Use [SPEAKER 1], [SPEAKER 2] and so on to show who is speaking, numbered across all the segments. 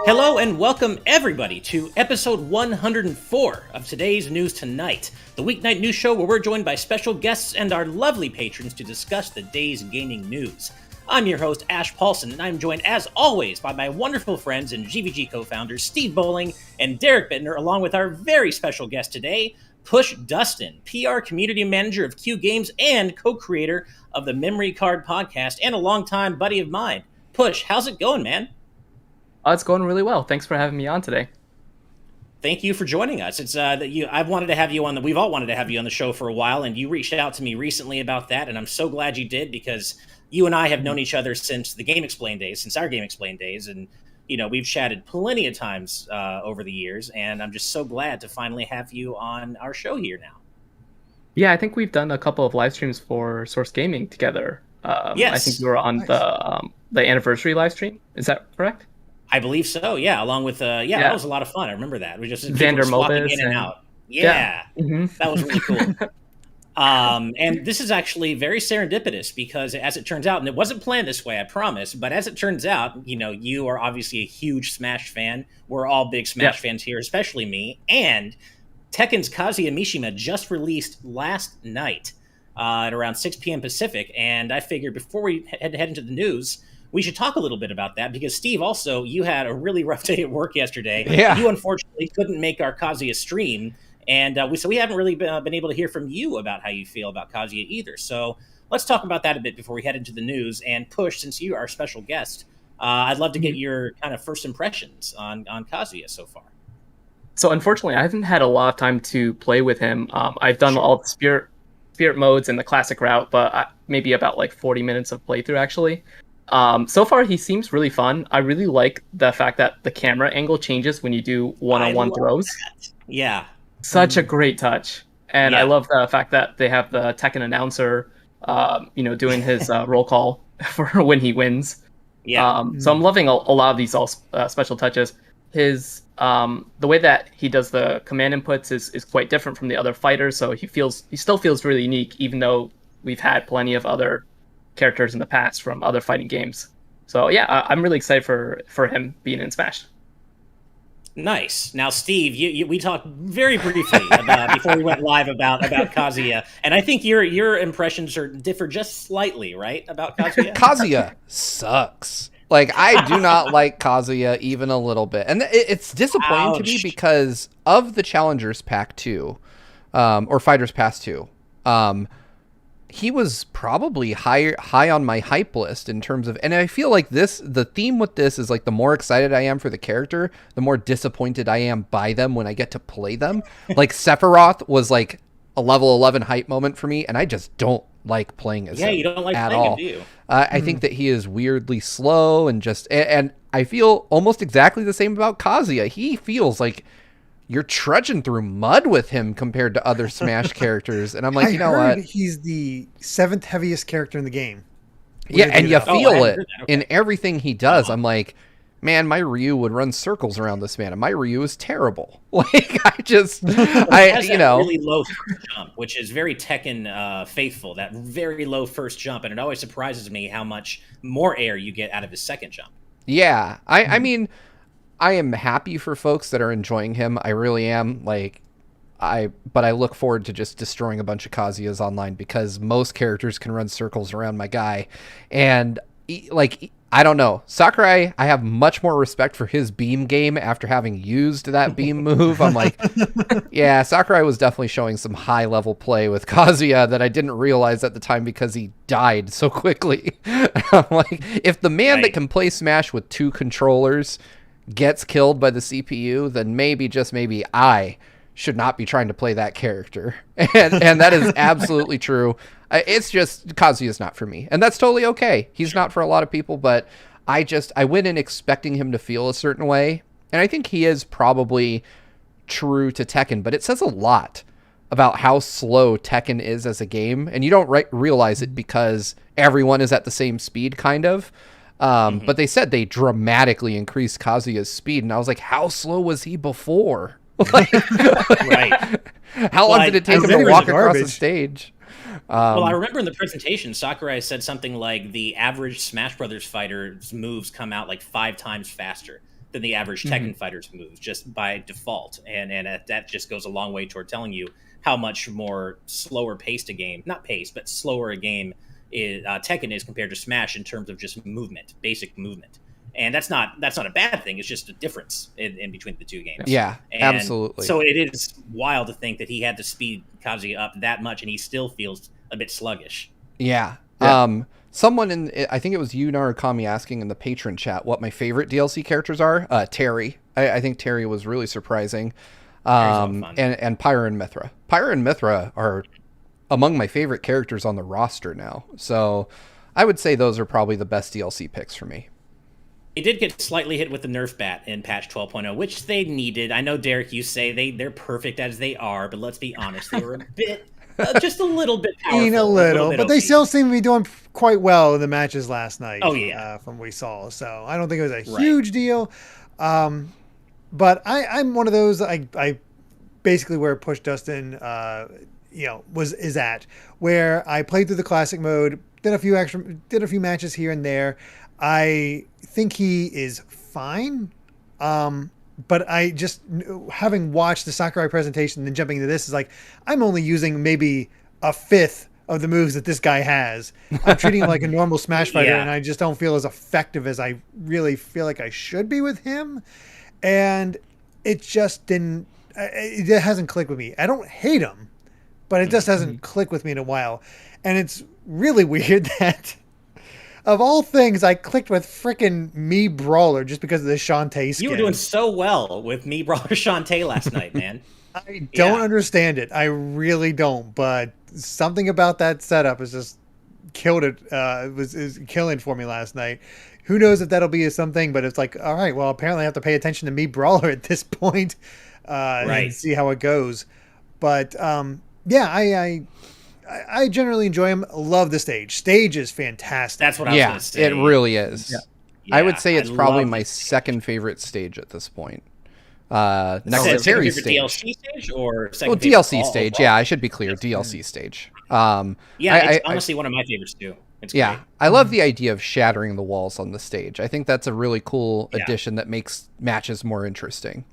[SPEAKER 1] Hello and welcome everybody to episode 104 of today's News Tonight, the weeknight news show where we're joined by special guests and our lovely patrons to discuss the day's gaming news. I'm your host, Ash Paulson, and I'm joined as always by my wonderful friends and GVG co-founders Steve Bowling and Derek Bittner, along with our very special guest today, PushDustIn, PR community manager of Q Games and co-creator of the Memory Card podcast and a longtime buddy of mine. Push, how's it going, man?
[SPEAKER 2] It's going really well. Thanks for having me on today.
[SPEAKER 1] Thank you for joining us. It's I've wanted to have you on we've all wanted to have you on the show for a while, and you reached out to me recently about that, and I'm so glad you did because you and I have known each other since the Game Explain days, since our Game Explain days, and we've chatted plenty of times over the years, and I'm just so glad to finally have you on our show here now.
[SPEAKER 2] Yeah, I think we've done a couple of live streams for Source Gaming together.
[SPEAKER 1] Yes,
[SPEAKER 2] I think we were on the anniversary live stream. Is that correct?
[SPEAKER 1] I believe so. Yeah, along with that was a lot of fun. I remember that. We just
[SPEAKER 2] Vander
[SPEAKER 1] swapping in and out. Yeah.
[SPEAKER 2] Mm-hmm.
[SPEAKER 1] That was really cool. And this is actually very serendipitous because, as it turns out, and it wasn't planned this way, I promise, but as it turns out, you are obviously a huge Smash fan. We're all big Smash fans here, especially me. And Tekken's Kazuya Mishima just released last night at around 6 p.m. Pacific, and I figured before we head into the news, we should talk a little bit about that because, Steve, also, you had a really rough day at work yesterday.
[SPEAKER 3] Yeah.
[SPEAKER 1] You, unfortunately, couldn't make our Kazuya stream, and we haven't really been able to hear from you about how you feel about Kazuya either. So let's talk about that a bit before we head into the news. And Push, since you are our special guest, I'd love to get your kind of first impressions on Kazuya so far.
[SPEAKER 2] So, unfortunately, I haven't had a lot of time to play with him. I've done all the spirit modes and the classic route, but maybe about like 40 minutes of playthrough, actually. So far, he seems really fun. I really like the fact that the camera angle changes when you do one-on-one throws.
[SPEAKER 1] That. Yeah.
[SPEAKER 2] Such a great touch. And I love the fact that they have the Tekken announcer, doing his roll call for when he wins.
[SPEAKER 1] Yeah.
[SPEAKER 2] So I'm loving a lot of these special touches. His the way that he does the command inputs is quite different from the other fighters. So he still feels really unique, even though we've had plenty of other characters in the past from other fighting games. So yeah, I'm really excited for him being in Smash.
[SPEAKER 1] Nice. Now, Steve, we talked very briefly about before we went live about Kazuya, and I think your impressions differ just slightly, right, about Kazuya?
[SPEAKER 3] Kazuya sucks. Like, I do not like Kazuya even a little bit, and it's disappointing to me because of the Challengers Pack 2, or Fighters Pass 2. He was probably high on my hype list in terms of, and I feel like the theme with this is like the more excited I am for the character, the more disappointed I am by them when I get to play them. Like Sephiroth was like a level 11 hype moment for me, and I just don't like playing as him.
[SPEAKER 1] You don't like
[SPEAKER 3] at
[SPEAKER 1] playing
[SPEAKER 3] all.
[SPEAKER 1] him, do you?
[SPEAKER 3] I think that he is weirdly slow and I feel almost exactly the same about Kazuya. He feels like you're trudging through mud with him compared to other Smash characters. And I'm like, what?
[SPEAKER 4] He's the 7th heaviest character in the game.
[SPEAKER 3] Yeah, and you feel it
[SPEAKER 1] Okay.
[SPEAKER 3] in everything he does. I'm like, man, my Ryu would run circles around this man, and my Ryu is terrible. Like,
[SPEAKER 1] really low first jump, which is very Tekken faithful, that very low first jump. And it always surprises me how much more air you get out of his second jump.
[SPEAKER 3] Yeah, I mean, I am happy for folks that are enjoying him. I really am. But I look forward to just destroying a bunch of Kazuyas online because most characters can run circles around my guy. And I don't know. Sakurai, I have much more respect for his beam game after having used that beam move. I'm like, yeah, Sakurai was definitely showing some high level play with Kazuya that I didn't realize at the time because he died so quickly. I'm like, if the man that can play Smash with 2 controllers gets killed by the CPU, then maybe I should not be trying to play that character. And that is absolutely true. It's just Kazuya's not for me. And that's totally okay. He's not for a lot of people, but I went in expecting him to feel a certain way. And I think he is probably true to Tekken, but it says a lot about how slow Tekken is as a game. And you don't realize it because everyone is at the same speed, kind of. But they said they dramatically increased Kazuya's speed, and I was like, how slow was he before?
[SPEAKER 1] Right.
[SPEAKER 3] How long did it take him to walk across the stage?
[SPEAKER 1] Well, I remember in the presentation, Sakurai said something like the average Smash Brothers fighter's moves come out like 5 times faster than the average Tekken fighter's moves, just by default. And that just goes a long way toward telling you how much more slower paced a game, not paced, but slower a game is, Tekken is compared to Smash in terms of just movement, basic movement. And that's not a bad thing. It's just a difference in between the two games.
[SPEAKER 3] Yeah,
[SPEAKER 1] and
[SPEAKER 3] absolutely.
[SPEAKER 1] So it is wild to think that he had to speed Kazuya up that much, and he still feels a bit sluggish.
[SPEAKER 3] Yeah. Someone I think it was you, Narukami, asking in the patron chat what my favorite DLC characters are. Terry. I think Terry was really surprising. And Pyra and Mithra. Pyra and Mithra are among my favorite characters on the roster now. So I would say those are probably the best DLC picks for me.
[SPEAKER 1] It did get slightly hit with the nerf bat in patch 12.0, which they needed. I know, Derek, you say they're perfect as they are, but let's be honest, they were a bit, just a little bit powerful.
[SPEAKER 4] A little, but they
[SPEAKER 1] OP.
[SPEAKER 4] still seem to be doing quite well in the matches last night.
[SPEAKER 1] Oh, yeah.
[SPEAKER 4] From what we saw. So I don't think it was a huge deal. But I'm one of those, I basically where PushDustIn, is at, where I played through the classic mode, did a few matches here and there. I think he is fine. But I just, having watched the Sakurai presentation and then jumping into this, is like, I'm only using maybe a fifth of the moves that this guy has. I'm treating him like a normal Smash fighter, and I just don't feel as effective as I really feel like I should be with him. And it just didn't, it hasn't clicked with me. I don't hate him, but it just hasn't clicked with me in a while. And it's really weird that, of all things, I clicked with frickin' Me Brawler just because of the Shantae skin.
[SPEAKER 1] You were doing so well with Me Brawler Shantae last night, man.
[SPEAKER 4] I don't understand it. I really don't. But something about that setup has just killed it. Is killing for me last night. Who knows if that'll be something? But it's like, all right, well, apparently I have to pay attention to Me Brawler at this point, and see how it goes. But I generally enjoy him. Love the stage. Stage is fantastic.
[SPEAKER 1] That's what I was going to say.
[SPEAKER 3] It really is.
[SPEAKER 1] Yeah,
[SPEAKER 3] I would say it's probably my second favorite stage at this point. Next to Terry's stage.
[SPEAKER 1] DLC stage or second
[SPEAKER 3] DLC stage. Overall? Yeah, I should be clear. DLC stage.
[SPEAKER 1] It's honestly one of my favorites too. It's great.
[SPEAKER 3] I love the idea of shattering the walls on the stage. I think that's a really cool addition that makes matches more interesting.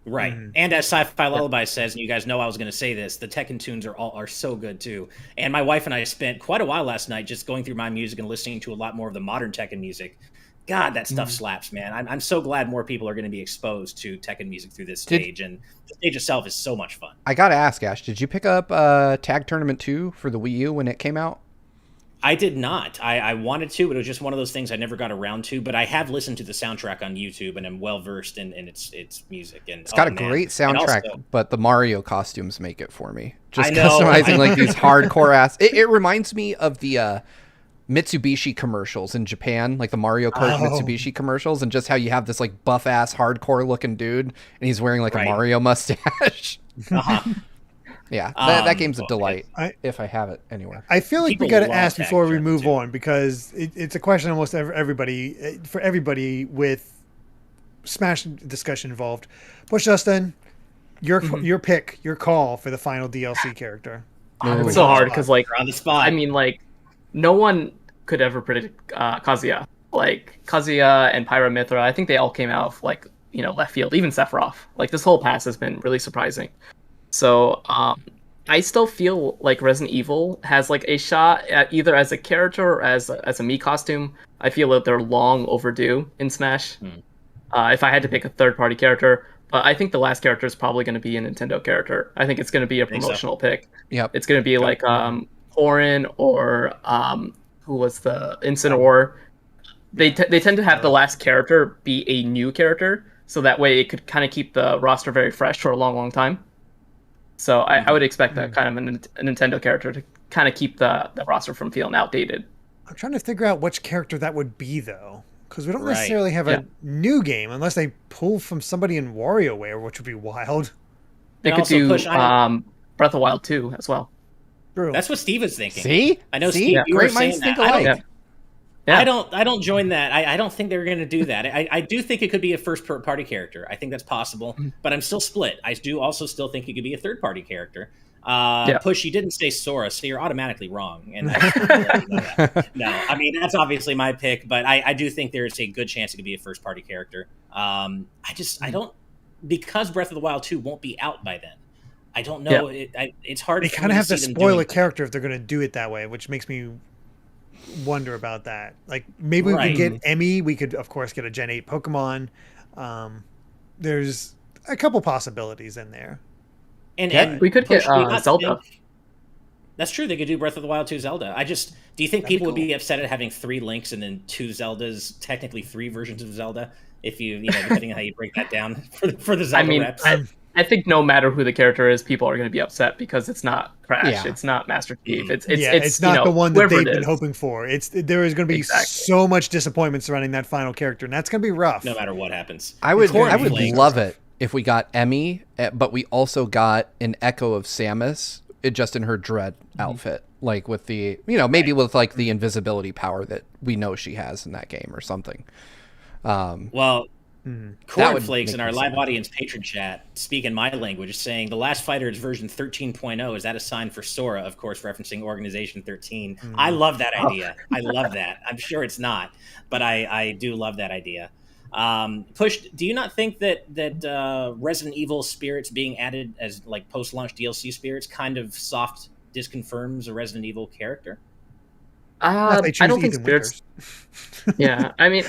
[SPEAKER 1] Right. And as Sci-Fi Lullaby says, and you guys know I was going to say this, the Tekken tunes are so good too. And my wife and I spent quite a while last night just going through my music and listening to a lot more of the modern Tekken music. God, that stuff slaps, man. I'm so glad more people are going to be exposed to Tekken music through this stage. And the stage itself is so much fun.
[SPEAKER 3] I got to ask, Ash, did you pick up Tag Tournament 2 for the Wii U when it came out?
[SPEAKER 1] I did not. I wanted to, but it was just one of those things I never got around to. But I have listened to the soundtrack on YouTube, and I'm well versed in its music. And
[SPEAKER 3] it's got a great soundtrack, but the Mario costumes make it for me. Just
[SPEAKER 1] customizing
[SPEAKER 3] like these hardcore ass. It reminds me of the Mitsubishi commercials in Japan, like the Mario Kart Mitsubishi commercials, and just how you have this like buff ass hardcore looking dude, and he's wearing like a Mario mustache. Yeah, that game's a delight if I have it anywhere.
[SPEAKER 4] I feel like we got to ask before we move on, because it's a question almost everybody, for everybody with Smash discussion involved. PushDustIn, your pick, your call for the final DLC character.
[SPEAKER 2] It's so hard because
[SPEAKER 1] on the spot.
[SPEAKER 2] I mean, no one could ever predict Kazuya. Kazuya and Pyra Mithra, I think they all came out of left field. Even Sephiroth. This whole pass has been really surprising. So I still feel like Resident Evil has a shot at either as a character or as a Mii costume. I feel that they're long overdue in Smash. If I had to pick a third-party character, but I think the last character is probably going to be a Nintendo character. I think it's going to be a promotional pick.
[SPEAKER 3] Yep.
[SPEAKER 2] It's going to be Korin or who was the Incineroar. They tend to have the last character be a new character, so that way it could kind of keep the roster very fresh for a long, long time. So I would expect that kind of a Nintendo character to kind of keep the roster from feeling outdated.
[SPEAKER 4] I'm trying to figure out which character that would be, though, because we don't necessarily have a new game unless they pull from somebody in WarioWare, which would be wild.
[SPEAKER 2] They could do Breath of the Wild 2 as well.
[SPEAKER 4] True.
[SPEAKER 1] That's what Steve is thinking.
[SPEAKER 3] See?
[SPEAKER 1] I know Steve, you
[SPEAKER 3] great
[SPEAKER 1] were saying
[SPEAKER 3] minds think
[SPEAKER 1] that.
[SPEAKER 3] alike.
[SPEAKER 1] I don't join that. I don't think they're going to do that. I do think it could be a first-party character. I think that's possible, but I'm still split. I do also still think it could be a third-party character. Push, you didn't say Sora, so you're automatically wrong. And I just wanted to let you know that. No, I mean, that's obviously my pick, but I do think there's a good chance it could be a first-party character. I don't, because Breath of the Wild 2 won't be out by then. I don't know. It's hard.
[SPEAKER 4] They kind of have to spoil a character if they're going to do it that way, which makes me wonder about that. Like, maybe we could get Emmy. We could, of course, get a Gen 8 Pokemon. There's a couple possibilities in there.
[SPEAKER 2] And we could get Zelda.
[SPEAKER 1] That's true. They could do Breath of the Wild 2 Zelda. Do you think people would be upset at having 3 Links and then 2 Zeldas, technically 3 versions of Zelda, if you depending on how you break that down for the Zelda reps?
[SPEAKER 2] I think no matter who the character is, people are going to be upset because it's not Crash, it's not Master Chief, it's
[SPEAKER 4] not the one that they've been hoping for. There is going to be so much disappointment surrounding that final character, and that's going to be rough.
[SPEAKER 1] No matter what happens,
[SPEAKER 3] I would love it if we got Emmy, but we also got an echo of Samus, just in her Dread outfit, like with the maybe with like the invisibility power that we know she has in that game or something.
[SPEAKER 1] Cornflakes in our live audience patron chat, speaking my language, saying the last fighter is version 13.0. Is that a sign for Sora? Of course, referencing Organization 13. I love that idea. I love that. I'm sure it's not, but I do love that idea. Push, do you not think that Resident Evil spirits being added as like post-launch DLC spirits kind of soft disconfirms a Resident Evil character?
[SPEAKER 2] I don't think spirits. Yeah, I mean,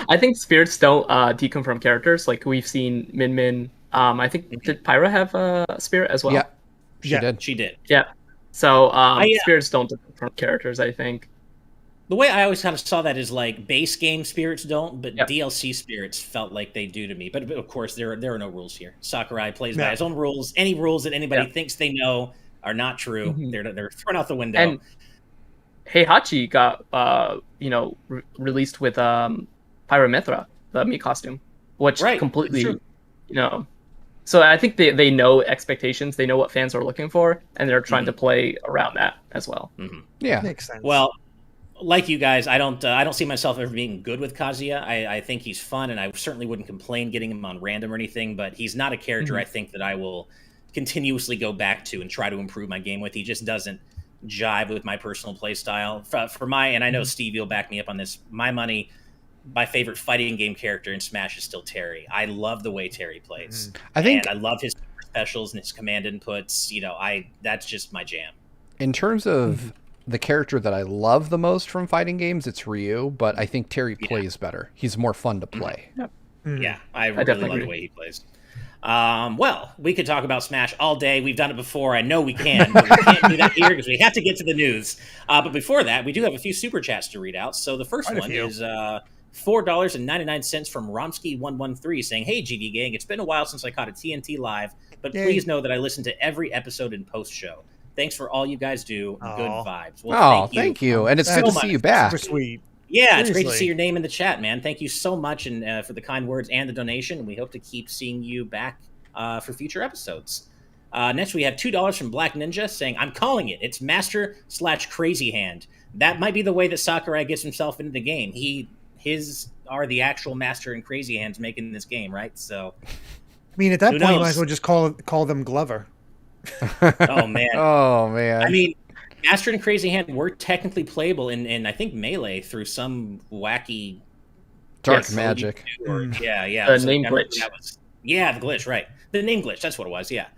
[SPEAKER 2] I think spirits don't deconfirm characters. Like we've seen Min Min. I think did Pyra have a spirit as well?
[SPEAKER 3] Yeah, she did.
[SPEAKER 1] She did.
[SPEAKER 2] Yeah. So spirits don't deconfirm characters. I think.
[SPEAKER 1] The way I always kind of saw that is like base game spirits don't, but DLC spirits felt like they do to me. But of course, there are no rules here. Sakurai plays by his own rules. Any rules that anybody thinks they know are not true. They're thrown out the window.
[SPEAKER 2] And Heihachi got released with Pyramithra, the Mii costume, which completely so I think they know expectations, they know what fans are looking for, and they're trying to play around that as well.
[SPEAKER 3] Yeah,
[SPEAKER 4] makes sense.
[SPEAKER 1] Well, like you guys, I don't see myself ever being good with Kazuya. I think he's fun, and I certainly wouldn't complain getting him on random or anything, but he's not a character I think that I will continuously go back to and try to improve my game with. He just doesn't jive with my personal play style. And I know Steve, you'll back me up on this, my money, my favorite fighting game character in Smash is still Terry. I love the way Terry plays. And I love his specials and his command inputs. That's just my jam.
[SPEAKER 3] In terms of the character that I love the most from fighting games, it's Ryu, but I think Terry plays better. He's more fun to play.
[SPEAKER 1] Yeah, I really love the way he plays. Well, we could talk about Smash all day. We've done it before. I know we can, but we can't do that here because we have to get to the news. But before that, we do have a few super chats to read out. So the first one is $4.99 from Romsky113 saying, "Hey, GD gang, it's been a while since I caught a TNT live, but please know that I listen to every episode in post-show. Thanks for all you guys do. Good vibes."
[SPEAKER 3] Well, thank you. And it's good to see you back.
[SPEAKER 4] Super sweet.
[SPEAKER 1] Yeah, seriously. It's great to see your name in the chat, man. Thank you so much and for the kind words and the donation. We hope to keep seeing you back for future episodes. Next, we have $2 from Black Ninja saying, "I'm calling it. It's Master/Crazy Hand. That might be the way that Sakurai gets himself into the game. His are the actual Master and Crazy Hands making this game, right? So,
[SPEAKER 4] I mean, at that point, you might as well just call them Glover."
[SPEAKER 1] Oh man.
[SPEAKER 3] Oh man.
[SPEAKER 1] I mean, Master and Crazy Hand were technically playable in I think Melee through some wacky
[SPEAKER 3] dark magic.
[SPEAKER 1] Yeah.
[SPEAKER 2] The name glitch.
[SPEAKER 1] The glitch, right. The name glitch, that's what it was, yeah.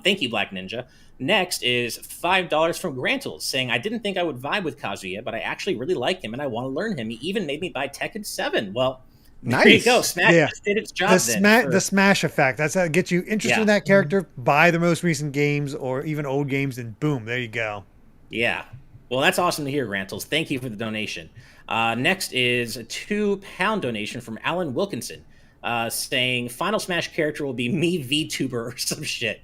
[SPEAKER 1] Thank you, Black Ninja. Next is $5 from Grantles saying, "I didn't think I would vibe with Kazuya, but I actually really like him and I want to learn him. He even made me buy Tekken 7. Well,
[SPEAKER 3] nice.
[SPEAKER 1] There you go. Smash just did its job
[SPEAKER 4] the Smash effect. That's how it gets you interested in that character. Buy the most recent games or even old games, and boom, there you go.
[SPEAKER 1] Yeah. Well, that's awesome to hear, Grantles. Thank you for the donation. Next is a £2 donation from Alan Wilkinson saying, "Final Smash character will be me VTuber or some shit."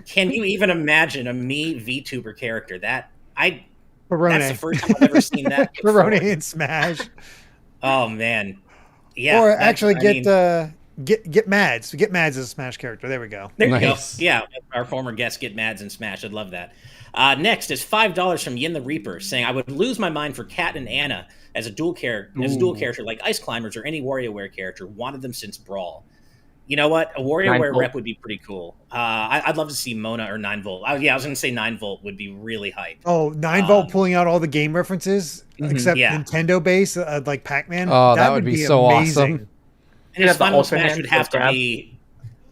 [SPEAKER 1] Can you even imagine a me VTuber character? That's the first time I've ever seen that.
[SPEAKER 4] Barone in Smash.
[SPEAKER 1] Oh, man. Yeah,
[SPEAKER 4] or actually get Mads. Get Mads as a Smash character. There we go.
[SPEAKER 1] There you go. Yeah, our former guest Get Mads in Smash. I'd love that. Next is $5 from Yin the Reaper saying, "I would lose my mind for Kat and Anna as a dual character like Ice Climbers or any WarioWare character. Wanted them since Brawl." You know what? A WarioWare
[SPEAKER 2] 9 volt.
[SPEAKER 1] rep would be pretty cool. I'd love to see Mona or 9 volt. I was going to say 9 volt would be really hype.
[SPEAKER 4] Oh, 9 volt pulling out all the game references except
[SPEAKER 1] Yeah.
[SPEAKER 4] Nintendo base, like Pac-Man.
[SPEAKER 3] Oh, that would be so awesome.
[SPEAKER 1] And his
[SPEAKER 2] have the
[SPEAKER 1] final
[SPEAKER 2] Ultra
[SPEAKER 1] smash
[SPEAKER 2] Hand
[SPEAKER 1] would have to
[SPEAKER 2] grab.
[SPEAKER 1] be.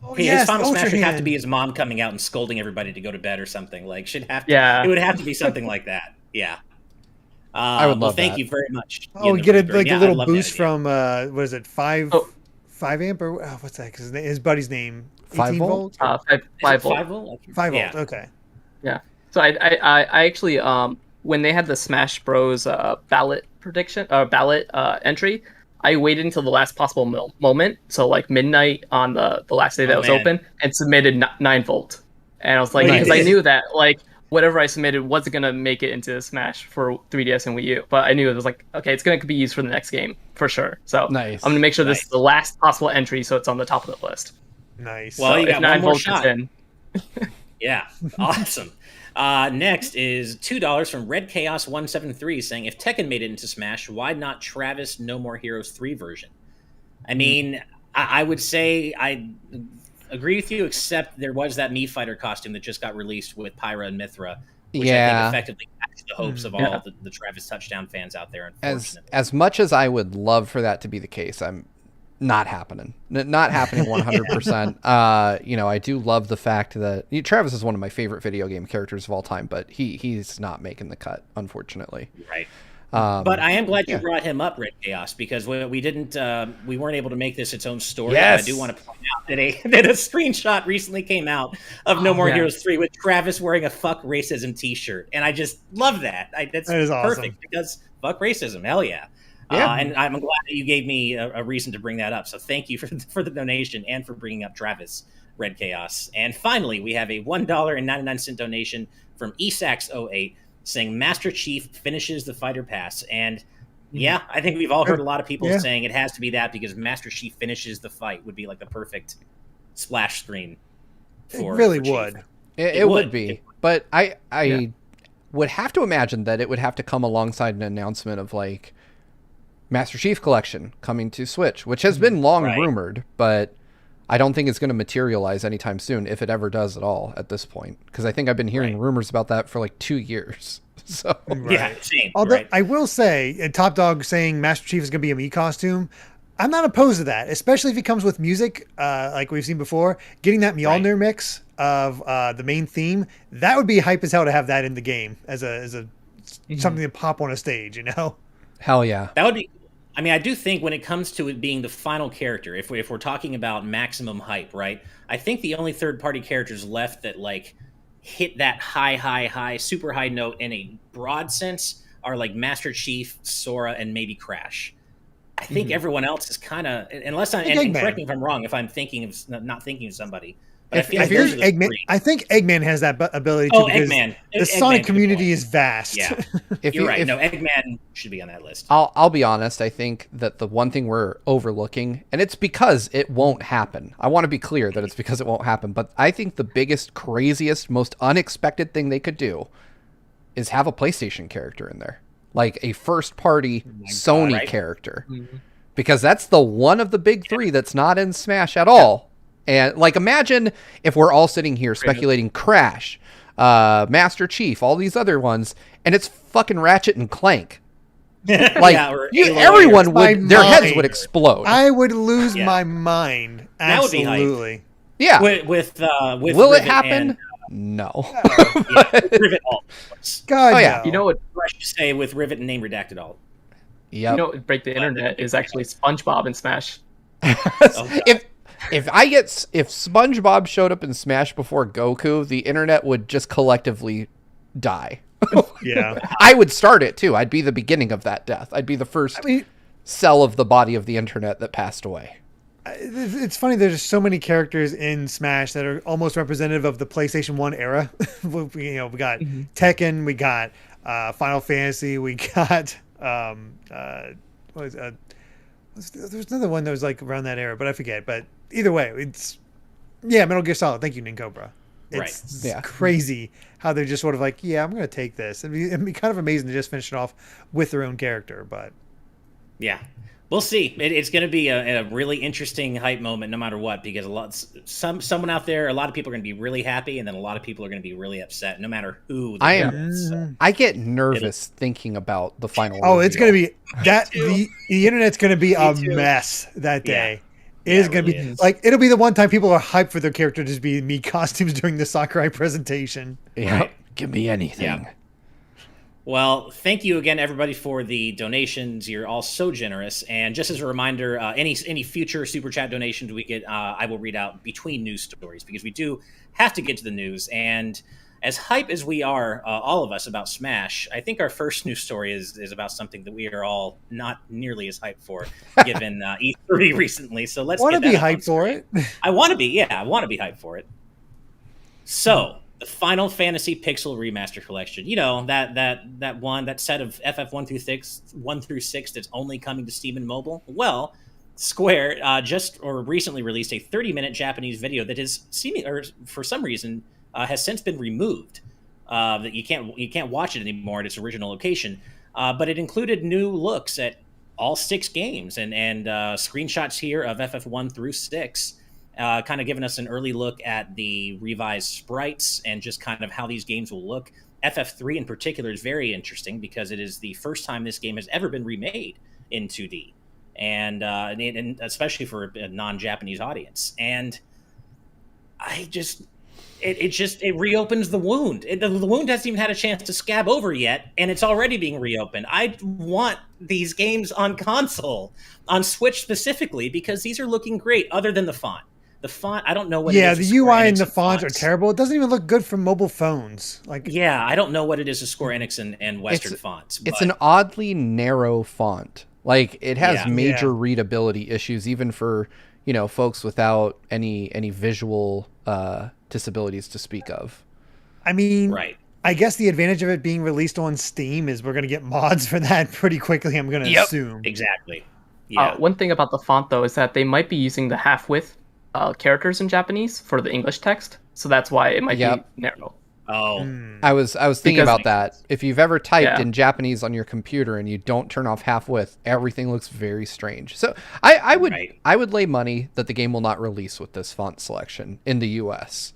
[SPEAKER 4] Oh,
[SPEAKER 1] His
[SPEAKER 4] yes,
[SPEAKER 1] final
[SPEAKER 4] Ultra
[SPEAKER 1] smash would have to
[SPEAKER 4] Hand.
[SPEAKER 1] be his mom coming out and scolding everybody to go to bed or something. Like, should have to.
[SPEAKER 2] Yeah.
[SPEAKER 1] It would have to be something like that. Yeah.
[SPEAKER 3] I would love
[SPEAKER 1] Thank
[SPEAKER 3] that.
[SPEAKER 1] you very much.
[SPEAKER 4] Oh,
[SPEAKER 1] Ian
[SPEAKER 4] we
[SPEAKER 1] the
[SPEAKER 4] get a
[SPEAKER 1] Reaper.
[SPEAKER 4] like
[SPEAKER 1] Yeah,
[SPEAKER 4] a
[SPEAKER 1] I
[SPEAKER 4] little
[SPEAKER 1] love that
[SPEAKER 4] boost
[SPEAKER 1] idea.
[SPEAKER 4] from what is it, 5 amp or what's that? Because his buddy's name
[SPEAKER 3] 5
[SPEAKER 4] 18
[SPEAKER 3] volt?
[SPEAKER 4] volt.
[SPEAKER 2] 5
[SPEAKER 1] Is it
[SPEAKER 2] 5 volt.
[SPEAKER 1] 5 volt?
[SPEAKER 4] 5
[SPEAKER 1] Yeah.
[SPEAKER 4] volt. Okay.
[SPEAKER 2] Yeah. So I actually when they had the Smash Bros ballot entry, I waited until the last possible moment, so like midnight on the last day that was
[SPEAKER 1] man.
[SPEAKER 2] open, and submitted 9 volt. And I was like,
[SPEAKER 1] Nice.
[SPEAKER 2] because I knew that like whatever I submitted wasn't gonna make it into Smash for 3DS and Wii U, but I knew it was like, okay, it's gonna be used for the next game for sure. So
[SPEAKER 3] Nice.
[SPEAKER 2] I'm gonna make sure this
[SPEAKER 1] Nice.
[SPEAKER 2] is the last possible entry, so it's on the top of the list.
[SPEAKER 4] Nice.
[SPEAKER 1] Well,
[SPEAKER 2] So
[SPEAKER 1] you
[SPEAKER 2] if
[SPEAKER 1] got
[SPEAKER 2] 9
[SPEAKER 1] one more
[SPEAKER 2] volt gets
[SPEAKER 1] shot.
[SPEAKER 2] in,
[SPEAKER 1] Yeah, awesome. Next is $2 from Red Chaos 173 saying, if Tekken made it into Smash, why not Travis No More Heroes 3 version? I mean, I would say I agree with you, except there was that Mii Fighter costume that just got released with Pyra and Mithra, which I
[SPEAKER 3] Yeah.
[SPEAKER 1] think effectively catched the hopes of all the Travis Touchdown fans out there, unfortunately.
[SPEAKER 3] As much as I would love for that to be the case, I'm not happening. Not happening 100%. I do love the fact that Travis is one of my favorite video game characters of all time, but he's not making the cut, unfortunately.
[SPEAKER 1] Right. But I am glad you brought him up, Red Chaos, because we weren't able to make this its own story.
[SPEAKER 3] Yes.
[SPEAKER 1] I do want to point out that a screenshot recently came out of No More Heroes 3 with Travis wearing a "fuck racism" T-shirt, and I just love that. That
[SPEAKER 4] is awesome.
[SPEAKER 1] perfect because fuck racism, hell yeah.
[SPEAKER 3] Yeah.
[SPEAKER 1] And I'm glad that you gave me a reason to bring that up. So thank you for the donation and for bringing up Travis, Red Chaos. And finally, we have a $1.99 donation from Esax08 saying Master Chief finishes the Fighter Pass. And yeah, I think we've all heard a lot of people saying it has to be that because Master Chief finishes the fight would be like the perfect splash screen.
[SPEAKER 4] It really
[SPEAKER 1] for Chief.
[SPEAKER 4] would.
[SPEAKER 3] It would be. But I would have to imagine that it would have to come alongside an announcement of like Master Chief Collection coming to Switch, which has been long rumored, but I don't think it's going to materialize anytime soon, if it ever does at all at this point. Because I think I've been hearing rumors about that for like 2 years. So
[SPEAKER 1] Yeah, same.
[SPEAKER 4] Although I will say, Top Dog saying Master Chief is going to be a Mii costume, I'm not opposed to that, especially if he comes with music, like we've seen before. Getting that Mjolnir mix of the main theme, that would be hype as hell to have that in the game as something to pop on a stage,
[SPEAKER 3] Hell yeah.
[SPEAKER 1] That would be. I mean, I do think when it comes to it being the final character, if we're talking about maximum hype, right? I think the only third-party characters left that like hit that high, super high note in a broad sense are like Master Chief, Sora, and maybe Crash. I think everyone else is kind of, unless and correct me if I'm wrong, if I'm not thinking of somebody. But I feel like those are the
[SPEAKER 4] Eggman,
[SPEAKER 1] three.
[SPEAKER 4] I think Eggman has that ability too. Because
[SPEAKER 1] Eggman.
[SPEAKER 4] the Sonic
[SPEAKER 1] Eggman
[SPEAKER 4] community
[SPEAKER 1] could
[SPEAKER 4] is vast.
[SPEAKER 1] Yeah, you're right. No, Eggman should be on that list.
[SPEAKER 3] I'll be honest. I think that the one thing we're overlooking, and it's because it won't happen. I want to be clear that it's because it won't happen. But I think the biggest, craziest, most unexpected thing they could do is have a PlayStation character in there, like a first-party Sony character, because that's the one of the big three that's not in Smash at all. And like, imagine if we're all sitting here speculating Crash, Master Chief, all these other ones, and it's fucking Ratchet and Clank. Like everyone would, their heads would explode.
[SPEAKER 4] I would lose my mind.
[SPEAKER 1] That would be
[SPEAKER 4] Absolutely.
[SPEAKER 1] hype.
[SPEAKER 3] Yeah.
[SPEAKER 1] With
[SPEAKER 3] will
[SPEAKER 1] Rivet
[SPEAKER 3] it happen?
[SPEAKER 1] And,
[SPEAKER 3] no.
[SPEAKER 1] Rivet alt.
[SPEAKER 4] God,
[SPEAKER 3] Oh, yeah.
[SPEAKER 4] no.
[SPEAKER 2] you know what?
[SPEAKER 1] I should say with Rivet and name redacted alt.
[SPEAKER 3] Yep.
[SPEAKER 2] You know what would break the internet is actually SpongeBob in Smash.
[SPEAKER 3] If SpongeBob showed up in Smash before Goku, the internet would just collectively die.
[SPEAKER 4] Yeah.
[SPEAKER 3] I would start it too. I'd be the beginning of that death. I'd be the first cell of the body of the internet that passed away.
[SPEAKER 4] It's funny. There's so many characters in Smash that are almost representative of the PlayStation 1 era. we got Tekken, we got Final Fantasy, we got there's another one that was like around that era, but I forget. But either way, it's Metal Gear Solid. Thank you, Nincobra. It's crazy how they're just sort of like, I'm going to take this. It'd be kind of amazing to just finish it off with their own character, but
[SPEAKER 1] yeah. We'll see. It's going to be a really interesting hype moment, no matter what, because someone out there, a lot of people are going to be really happy, and then a lot of people are going to be really upset, no matter who.
[SPEAKER 3] I get nervous thinking about the final.
[SPEAKER 4] Oh, it's going to be that
[SPEAKER 1] too.
[SPEAKER 4] the internet's going to be a
[SPEAKER 1] too.
[SPEAKER 4] mess that day.
[SPEAKER 1] Yeah.
[SPEAKER 4] It is going to be like it'll be the one time people are hyped for their character to just be me costumes during the Sakurai presentation.
[SPEAKER 3] Yeah,
[SPEAKER 1] Right.
[SPEAKER 3] give me anything.
[SPEAKER 1] Yeah. Well, thank you again, everybody, for the donations. You're all so generous. And just as a reminder, any future super chat donations we get, I will read out between news stories, because we do have to get to the news. And as hype as we are, all of us, about Smash, I think our first news story is about something that we are all not nearly as hyped for, given E3 recently. So let's
[SPEAKER 4] Want to
[SPEAKER 1] get
[SPEAKER 4] be
[SPEAKER 1] that up
[SPEAKER 4] hyped for it?
[SPEAKER 1] I want to be, yeah, I want to be hyped for it. So, the Final Fantasy Pixel Remaster Collection. You know, that set of FF 1 through 6 that's only coming to Steam and mobile. Well, Square recently released a 30-minute Japanese video that is for some reason has since been removed. That you can't watch it anymore at its original location. But it included new looks at all 6 games and screenshots here of FF 1 through 6. Kind of giving us an early look at the revised sprites and just kind of how these games will look. FF3 in particular is very interesting because it is the first time this game has ever been remade in 2D, and especially for a non-Japanese audience. And it reopens the wound. The wound hasn't even had a chance to scab over yet, and it's already being reopened. I want these games on console, on Switch specifically, because these are looking great, other than the font. The font, I don't know what it is.
[SPEAKER 4] The UI and the fonts are terrible. It doesn't even look good for mobile phones.
[SPEAKER 1] I don't know what it is with Square Enix and Western fonts.
[SPEAKER 3] It's an oddly narrow font. Like, it has major readability issues, even for, folks without any visual disabilities to speak of.
[SPEAKER 4] I mean,
[SPEAKER 1] right.
[SPEAKER 4] I guess the advantage of it being released on Steam is we're going to get mods for that pretty quickly, I'm going to assume.
[SPEAKER 1] Exactly. Yeah.
[SPEAKER 2] One thing about the font, though, is that they might be using the half-width characters in Japanese for the English text, so that's why it might be narrow.
[SPEAKER 1] Oh,
[SPEAKER 3] I was thinking about that. If you've ever typed in Japanese on your computer and you don't turn off half width, everything looks very strange. So I would lay money that the game will not release with this font selection in the US.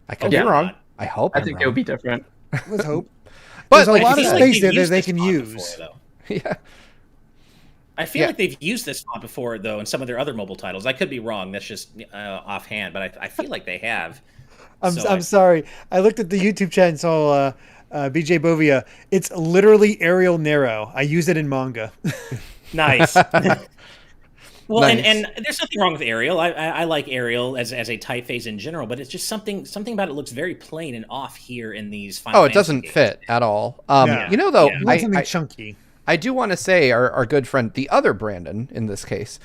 [SPEAKER 3] I could be wrong. I hope.
[SPEAKER 2] I think it would be different.
[SPEAKER 4] Let's hope.
[SPEAKER 3] But
[SPEAKER 4] there's a lot of space there that they can use.
[SPEAKER 3] Yeah.
[SPEAKER 1] I feel like they've used this font before, though, in some of their other mobile titles. I could be wrong. That's just offhand, but I feel like they have.
[SPEAKER 4] I'm sorry. I looked at the YouTube chat and saw BJ Bovia. It's literally Arial Narrow. I use it in manga.
[SPEAKER 1] Nice. Well, nice. And there's nothing wrong with Arial. I like Arial as a typeface in general, but it's just something about it looks very plain and off here in these Final Fantasy
[SPEAKER 3] it doesn't
[SPEAKER 1] games.
[SPEAKER 3] fit at all. Though,
[SPEAKER 4] something chunky.
[SPEAKER 3] I do want to say our good friend, the other Brandon in this case,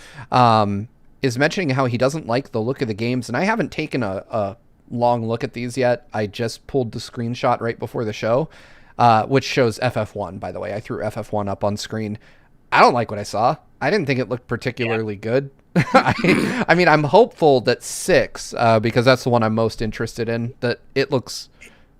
[SPEAKER 3] is mentioning how he doesn't like the look of the games, and I haven't taken a long look at these yet. I just pulled the screenshot right before the show, which shows FF1, by the way. I threw FF1 up on screen. I don't like what I saw. I didn't think it looked particularly good. I mean, I'm hopeful that 6, because that's the one I'm most interested in, that it looks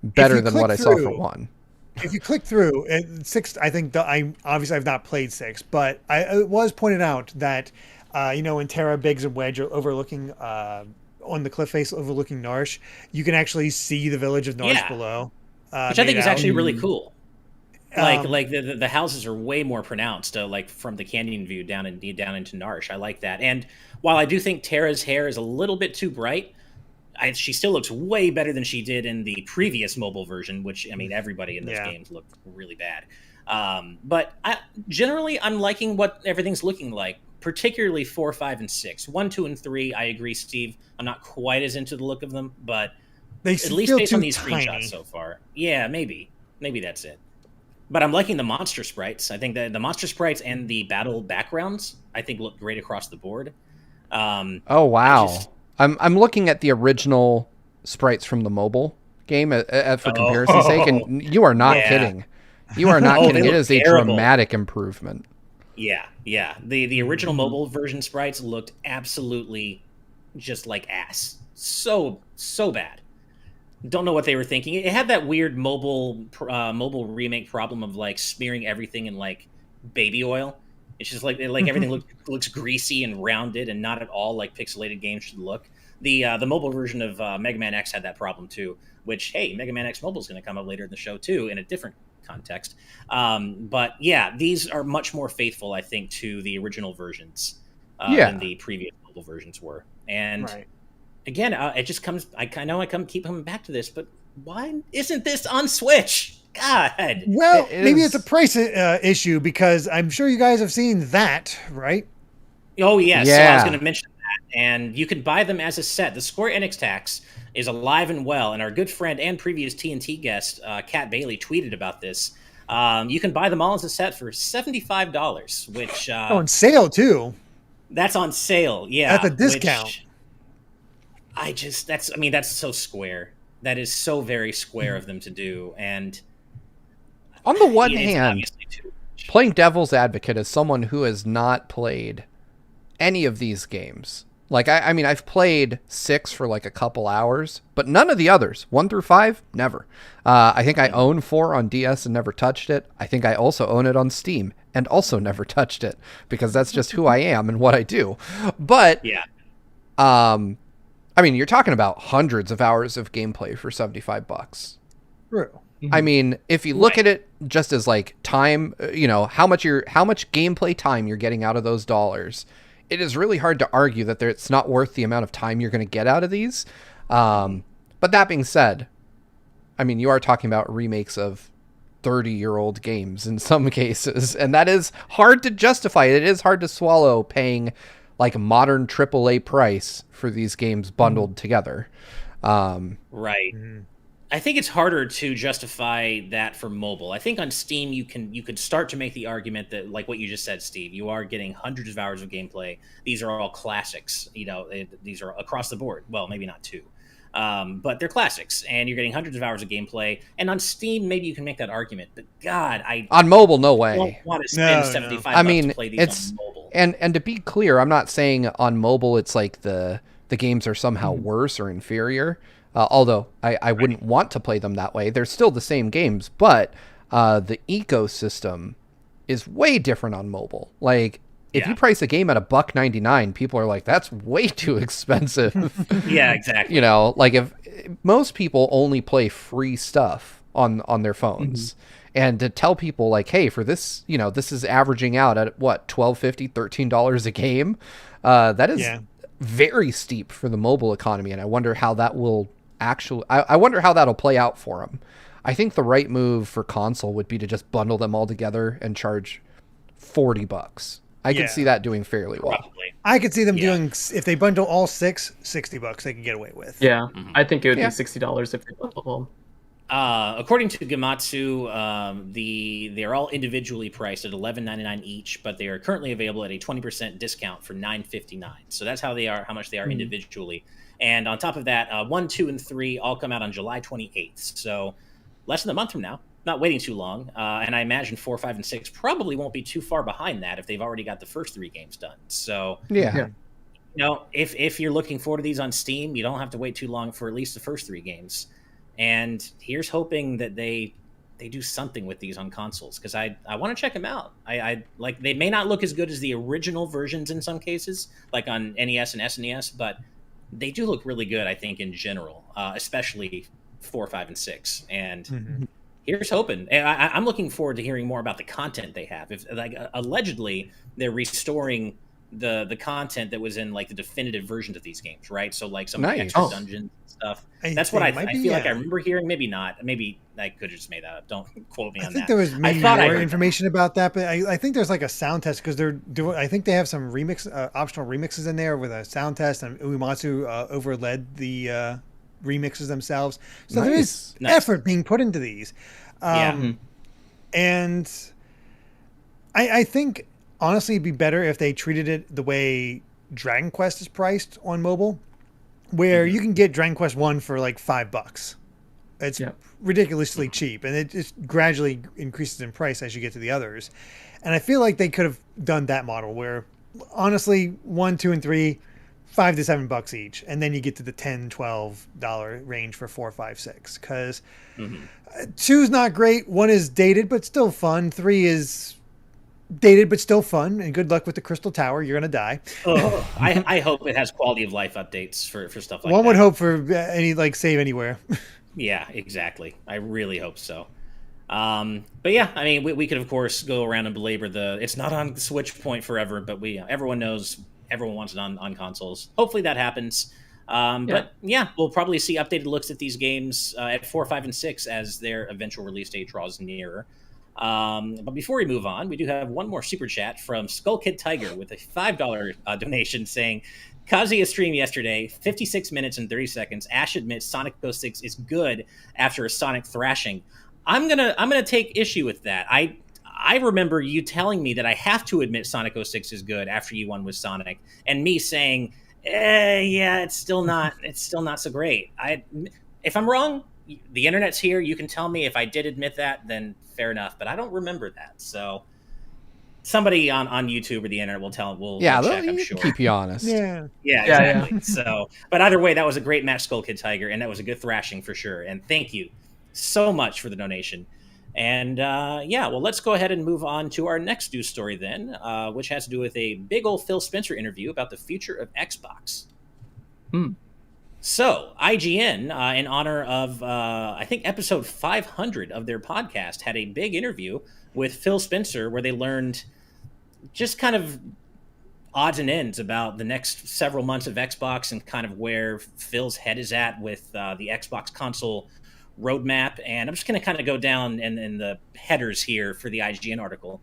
[SPEAKER 3] better than what I saw for 1.
[SPEAKER 4] If you click through 6, I think obviously I've not played 6, but it was pointed out that when Terra, Biggs, and Wedge are overlooking on the cliff face overlooking Narsh, you can actually see the village of Narsh below,
[SPEAKER 1] which I think is actually really cool. Like the houses are way more pronounced, like from the canyon view down into Narsh. I like that. And while I do think Terra's hair is a little bit too bright, she still looks way better than she did in the previous mobile version, which, I mean, everybody in those games looked really bad. But generally, I'm liking what everything's looking like, particularly 4, 5, and 6. 1, 2, and 3, I agree, Steve. I'm not quite as into the look of them, but at least based on these screenshots so far. Yeah, maybe that's it. But I'm liking the monster sprites. I think that the monster sprites and the battle backgrounds, I think, look great across the board.
[SPEAKER 3] Oh, wow. I'm looking at the original sprites from the mobile game for comparison's sake, and you are not kidding. You are not kidding. It is terrible. A dramatic improvement.
[SPEAKER 1] Yeah. The original mobile version sprites looked absolutely just like ass. So bad. Don't know what they were thinking. It had that weird mobile remake problem of like smearing everything in like baby oil. It's just like everything looks greasy and rounded, and not at all like pixelated games should look. The mobile version of Mega Man X had that problem too. Which, hey, Mega Man X Mobile is going to come up later in the show too, in a different context. But yeah, these are much more faithful, I think, to the original versions than the previous mobile versions were. And again, it just comes. I know I keep coming back to this, but why isn't this on Switch? God.
[SPEAKER 4] Well, maybe it's a price issue, because I'm sure you guys have seen that, right?
[SPEAKER 1] Oh yes. Yeah. So I was going to mention that, and you can buy them as a set. The Square Enix tax is alive and well, and our good friend and previous TNT guest, Kat Bailey, tweeted about this. You can buy them all as a set for $75, which
[SPEAKER 4] on sale too.
[SPEAKER 1] That's on sale, yeah,
[SPEAKER 4] at the discount.
[SPEAKER 1] That's so Square. That is so very Square of them to do. And
[SPEAKER 3] on the one hand, playing devil's advocate as someone who has not played any of these games. Like, I mean, I've played 6 for like a couple hours, but none of the others, 1 through 5, never. I think I own 4 on DS and never touched it. I think I also own it on Steam and also never touched it, because that's just who I am and what I do. But,
[SPEAKER 1] yeah.
[SPEAKER 3] I mean, you're talking about hundreds of hours of gameplay for $75.
[SPEAKER 4] True.
[SPEAKER 3] I mean, if you look at it just as like time, how much gameplay time you're getting out of those dollars, it is really hard to argue that it's not worth the amount of time you're going to get out of these. But that being said, I mean, you are talking about remakes of 30-year-old games in some cases, and that is hard to justify. It is hard to swallow paying like modern AAA price for these games bundled together.
[SPEAKER 1] Right. Mm-hmm. I think it's harder to justify that for mobile. I think on Steam you could start to make the argument that, like what you just said, Steve, you are getting hundreds of hours of gameplay. These are all classics. These are across the board. Well, maybe not 2, but they're classics, and you're getting hundreds of hours of gameplay. And on Steam, maybe you can make that argument. But God,
[SPEAKER 3] on mobile, no way.
[SPEAKER 1] I don't want to spend $75 to play these on mobile.
[SPEAKER 3] And to be clear, I'm not saying on mobile it's like the games are somehow worse or inferior. Although I wouldn't want to play them that way. They're still the same games, but the ecosystem is way different on mobile. Like, if you price a game at $1.99, people are like, that's way too expensive.
[SPEAKER 1] Yeah, exactly.
[SPEAKER 3] Like, if most people only play free stuff on their phones. And to tell people like, hey, for this, this is averaging out at what, $12.50, $13 a game. That is very steep for the mobile economy. And I wonder how that will I wonder how that'll play out for them. I think the right move for console would be to just bundle them all together and charge $40. I can see that doing fairly well.
[SPEAKER 1] Probably.
[SPEAKER 4] I could see them doing, if they bundle all 6, $60 they can get away with.
[SPEAKER 2] Yeah, I think it would be $60 if they bundle them.
[SPEAKER 1] According to Gematsu, they're all individually priced at $11.99 each, but they are currently available at a 20% discount for $9.59. So that's how much they are individually. And on top of that, 1, 2, and 3 all come out on July 28th. So less than a month from now. Not waiting too long. And I imagine 4, 5, and 6 probably won't be too far behind that if they've already got the first 3 games done. So if you're looking forward to these on Steam, you don't have to wait too long for at least the first 3 games. And here's hoping that they do something with these on consoles, because I want to check them out. I like, they may not look as good as the original versions in some cases, like on NES and SNES, but they do look really good, I think, in general, especially 4, 5, and 6. And here's hoping. I'm looking forward to hearing more about the content they have. If allegedly they're restoring the content that was in like the definitive versions of these games, right? So like some extra dungeons and stuff. That's what I feel like I remember hearing. Maybe not. Maybe I could have just made that up. Don't quote me on that.
[SPEAKER 4] I think there was maybe more information about that, but I think there's like a sound test, because they're doing. I think they have some optional remixes in there with a sound test, and Uematsu overled the remixes themselves. So there is effort being put into these. And I think, honestly, it'd be better if they treated it the way Dragon Quest is priced on mobile, where you can get Dragon Quest 1 for like $5. It's ridiculously cheap, and it just gradually increases in price as you get to the others. And I feel like they could have done that model where, honestly, 1, 2, and 3, $5 to $7 each, and then you get to the $10, $12 range for 4, 5, 6. Because 2's not great, 1 is dated but still fun, 3 is dated but still fun, and good luck with the Crystal Tower. You're gonna die.
[SPEAKER 1] Oh, I hope it has quality of life updates for stuff like
[SPEAKER 4] One
[SPEAKER 1] that.
[SPEAKER 4] would hope for any like save anywhere.
[SPEAKER 1] Yeah, exactly. I really hope so. But yeah, I mean, we could of course go around and belabor it's not on the Switch point forever, but everyone knows everyone wants it on consoles. Hopefully that happens. But yeah, we'll probably see updated looks at these games at 4, 5, and 6 as their eventual release date draws nearer. But before we move on, we do have one more super chat from Skull Kid Tiger with a $5 donation saying, Kazuya stream yesterday, 56 minutes and 30 seconds. Ash admits Sonic 06 is good after a Sonic thrashing. I'm gonna take issue with that. I remember you telling me that I have to admit Sonic 06 is good after you won with Sonic, and me saying, yeah, it's still not so great. If I'm wrong, the internet's here. You can tell me if I did admit that, then fair enough. But I don't remember that. So somebody on YouTube or the internet will check, I'm sure.
[SPEAKER 3] Keep you honest.
[SPEAKER 1] Yeah, exactly. So, but either way, that was a great match, Skull Kid Tiger, and that was a good thrashing for sure. And thank you so much for the donation. And let's go ahead and move on to our next news story then, which has to do with a big old Phil Spencer interview about the future of Xbox. So, IGN, in honor of, I think, episode 500 of their podcast, had a big interview with Phil Spencer where they learned just kind of odds and ends about the next several months of Xbox and kind of where Phil's head is at with the Xbox console roadmap. And I'm just going to kind of go down in the headers here for the IGN article.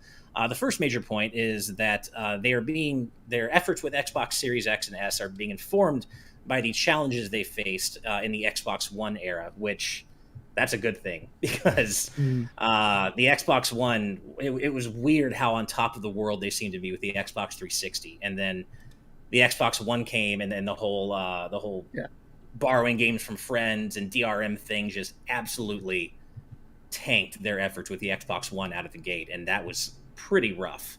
[SPEAKER 1] The first major point is that their efforts with Xbox Series X and S are being informed by the challenges they faced in the Xbox One era, which that's a good thing because the Xbox One, it was weird how on top of the world they seemed to be with the Xbox 360. And then the Xbox One came and then the whole borrowing games from friends and DRM thing just absolutely tanked their efforts with the Xbox One out of the gate. And that was pretty rough.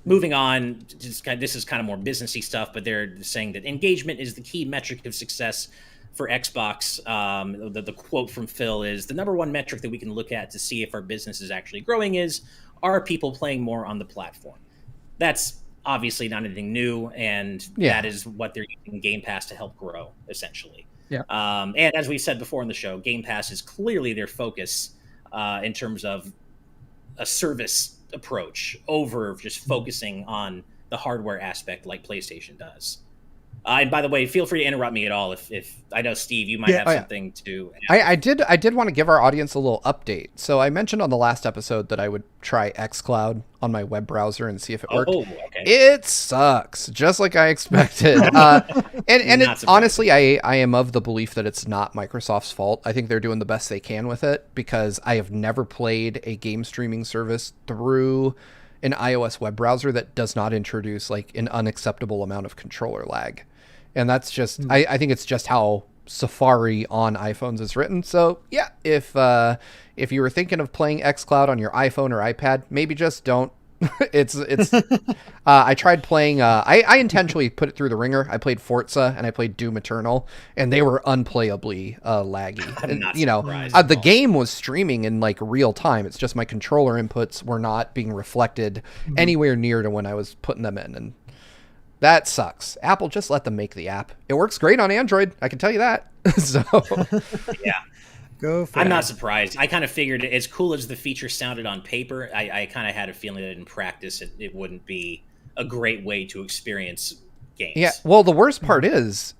[SPEAKER 1] Moving on, this is kind of more businessy stuff, but they're saying that engagement is the key metric of success for Xbox. The quote from Phil is, the number one metric that we can look at to see if our business is actually growing is, are people playing more on the platform? That's obviously not anything new, and that is what they're using Game Pass to help grow, essentially.
[SPEAKER 2] Yeah.
[SPEAKER 1] And as we said before in the show, Game Pass is clearly their focus in terms of a service approach over just focusing on the hardware aspect like PlayStation does. And by the way, feel free to interrupt me at all if I know, Steve, you might have something to add.
[SPEAKER 3] I did want to give our audience a little update. So I mentioned on the last episode that I would try xCloud on my web browser and see if it worked.
[SPEAKER 1] Oh, okay.
[SPEAKER 3] It sucks, just like I expected. Honestly, I am of the belief that it's not Microsoft's fault. I think they're doing the best they can with it because I have never played a game streaming service through an iOS web browser that does not introduce like an unacceptable amount of controller lag. And that's just, I think it's just how Safari on iPhones is written. So yeah, if you were thinking of playing xCloud on your iPhone or iPad, maybe just don't. I tried playing, I intentionally put it through the ringer. I played Forza and I played Doom Eternal, and they were unplayably laggy.
[SPEAKER 1] I'm not
[SPEAKER 3] surprised. The game was streaming in like real time. It's just my controller inputs were not being reflected anywhere near to when I was putting them in, and that sucks. Apple, just let them make the app. It works great on Android, I can tell you that. So
[SPEAKER 1] yeah.
[SPEAKER 4] Go for
[SPEAKER 1] I'm not surprised. I kind of figured as cool as the feature sounded on paper, I kind of had a feeling that in practice it wouldn't be a great way to experience games.
[SPEAKER 3] Yeah, well, the worst part is,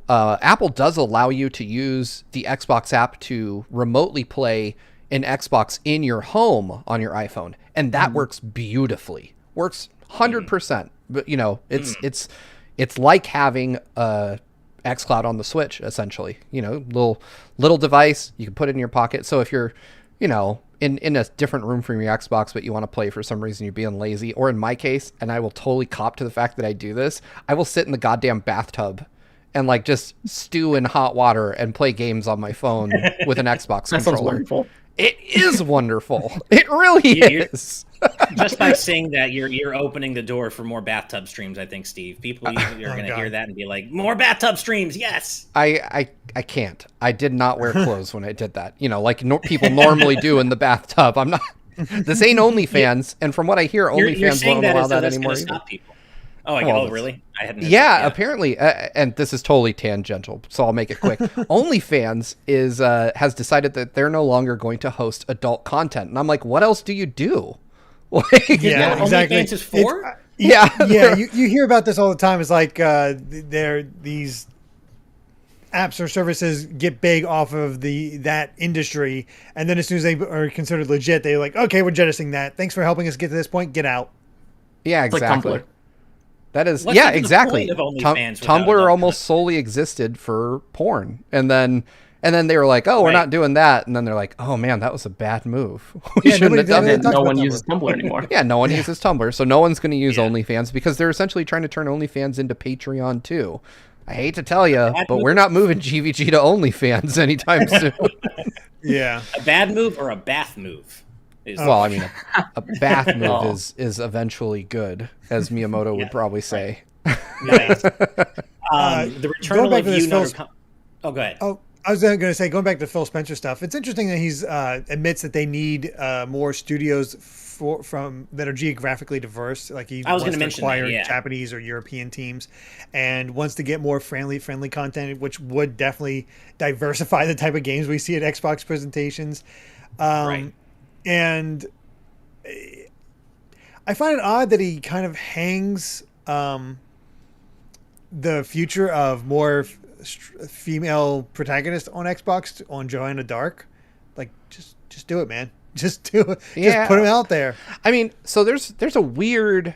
[SPEAKER 3] Apple does allow you to use the Xbox app to remotely play an Xbox in your home on your iPhone, and that works beautifully. Works 100%. But it's like having a xCloud on the Switch, essentially. Little device, you can put it in your pocket. So if you're, in a different room from your Xbox, but you want to play for some reason, you're being lazy, or in my case, and I will totally cop to the fact that I do this, I will sit in the goddamn bathtub and like just stew in hot water and play games on my phone with an Xbox
[SPEAKER 2] That
[SPEAKER 3] controller.
[SPEAKER 2] sounds wonderful.
[SPEAKER 3] It is wonderful. It really is.
[SPEAKER 1] Just by saying that, you're opening the door for more bathtub streams, I think, Steve. People are going to hear that and be like, more bathtub streams, yes!
[SPEAKER 3] I can't. I did not wear clothes when I did that. Like people normally do in the bathtub. I'm not This ain't OnlyFans, and from what I hear,
[SPEAKER 1] You're
[SPEAKER 3] OnlyFans
[SPEAKER 1] saying
[SPEAKER 3] won't
[SPEAKER 1] that
[SPEAKER 3] allow
[SPEAKER 1] as though
[SPEAKER 3] that
[SPEAKER 1] that's
[SPEAKER 3] anymore.
[SPEAKER 1] going to
[SPEAKER 3] Either.
[SPEAKER 1] stop people. Oh, really? I hadn't.
[SPEAKER 3] Yeah, apparently, and this is totally tangential, so I'll make it quick. OnlyFans has decided that they're no longer going to host adult content, and I'm like, what else do you do? Like,
[SPEAKER 4] Yeah, exactly.
[SPEAKER 1] OnlyFans is for?
[SPEAKER 4] Yeah, you hear about this all the time. It's like these apps or services get big off of that industry, and then as soon as they are considered legit, they're like, okay, we're jettisoning that. Thanks for helping us get to this point. Get out.
[SPEAKER 3] Yeah, exactly.
[SPEAKER 2] Like Tumblr.
[SPEAKER 3] That is,
[SPEAKER 1] What's even the
[SPEAKER 3] exactly.
[SPEAKER 1] point of OnlyFans without
[SPEAKER 3] Tumblr
[SPEAKER 1] adult
[SPEAKER 3] almost solely existed for porn, and then they were like, "Oh, we're not doing that," and then they're like, "Oh man, that was a bad move. We shouldn't have done that."
[SPEAKER 2] No one uses Tumblr anymore.
[SPEAKER 3] Yeah, no one uses Tumblr, so no one's going to use OnlyFans because they're essentially trying to turn OnlyFans into Patreon too. I hate to tell you, but we're not moving GVG to OnlyFans anytime soon.
[SPEAKER 4] Yeah,
[SPEAKER 1] a bad move or a bath move?
[SPEAKER 3] Well, I mean, a bath move is eventually good, as Miyamoto would probably say.
[SPEAKER 1] Nice. The Returnal of you not. Oh, go ahead.
[SPEAKER 4] Oh, I was going to say, going back to Phil Spencer stuff, it's interesting that he's admits that they need more studios that are geographically diverse. Like he wants to acquire Japanese or European teams, and wants to get more friendly content, which would definitely diversify the type of games we see at Xbox presentations. Right. And I find it odd that he kind of hangs the future of more female protagonists on Xbox on Joanna Dark. Like, just do it, man. Just do it.
[SPEAKER 3] Yeah.
[SPEAKER 4] Just put them out there.
[SPEAKER 3] I mean, so there's a weird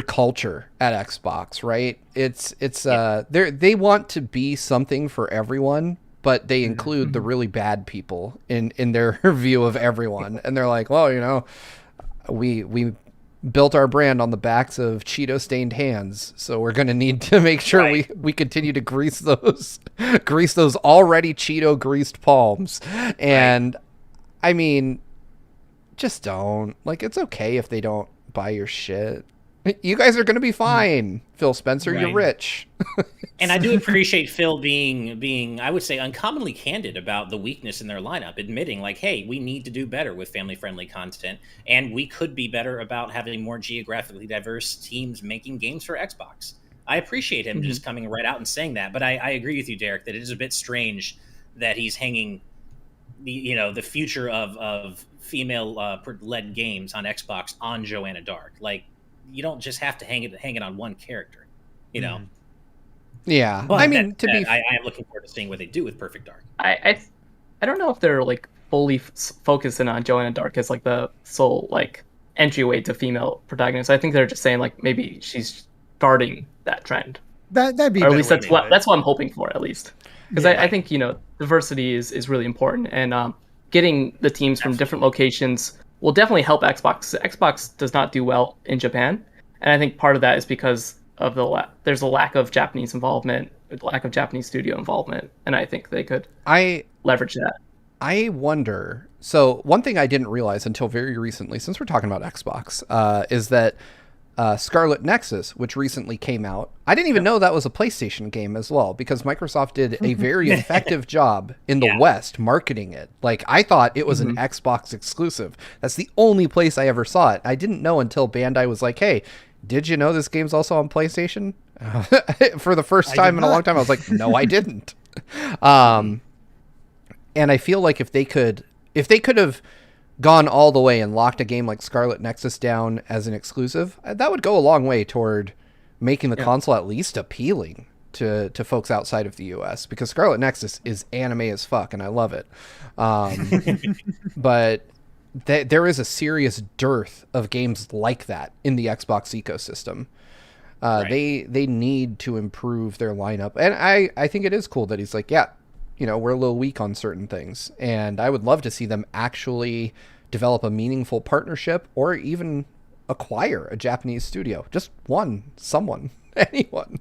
[SPEAKER 3] culture at Xbox, right? It's they want to be something for everyone, but they include the really bad people in their view of everyone. And they're like, well, we built our brand on the backs of Cheeto stained hands, so we're going to need to make sure we continue to grease those already Cheeto greased palms. And I mean, just don't. Like, it's okay if they don't buy your shit. You guys are going to be fine, Phil Spencer. You're rich.
[SPEAKER 1] And I do appreciate Phil being, I would say, uncommonly candid about the weakness in their lineup, admitting like, hey, we need to do better with family-friendly content, and we could be better about having more geographically diverse teams making games for Xbox. I appreciate him just coming right out and saying that, but I agree with you, Derek, that it is a bit strange that he's hanging the future of female-led games on Xbox on Joanna Dark. Like, you don't just have to hang it on one character,
[SPEAKER 3] Yeah,
[SPEAKER 1] but
[SPEAKER 3] I mean,
[SPEAKER 1] I am looking forward to seeing what they do with Perfect Dark.
[SPEAKER 2] I don't know if they're like fully focusing on Joanna Dark as like the sole like entryway to female protagonists. I think they're just saying like maybe she's starting that trend.
[SPEAKER 4] That'd be,
[SPEAKER 2] or at least that's what I'm hoping for, at least, because I think diversity is really important, and getting the teams from different locations will definitely help Xbox. Xbox does not do well in Japan, and I think part of that is because of there's a lack of Japanese involvement, lack of Japanese studio involvement, and I think they could leverage that.
[SPEAKER 3] I wonder. So one thing I didn't realize until very recently, since we're talking about Xbox, is that Scarlet Nexus, which recently came out, I didn't even know that was a PlayStation game as well, because Microsoft did a very effective job in the West marketing it. Like, I thought it was an Xbox exclusive. That's the only place I ever saw it. I didn't know until Bandai was like, hey, did you know this game's also on PlayStation? For the first time in a long time, I was like, no, I didn't. And I feel like if they could have gone all the way and locked a game like Scarlet Nexus down as an exclusive, that would go a long way toward making the console at least appealing to folks outside of the US, because Scarlet Nexus is anime as fuck and I love it. But there is a serious dearth of games like that in the Xbox ecosystem. They need to improve their lineup. And I think it is cool that he's like, we're a little weak on certain things. And I would love to see them actually develop a meaningful partnership or even acquire a Japanese studio. Just anyone.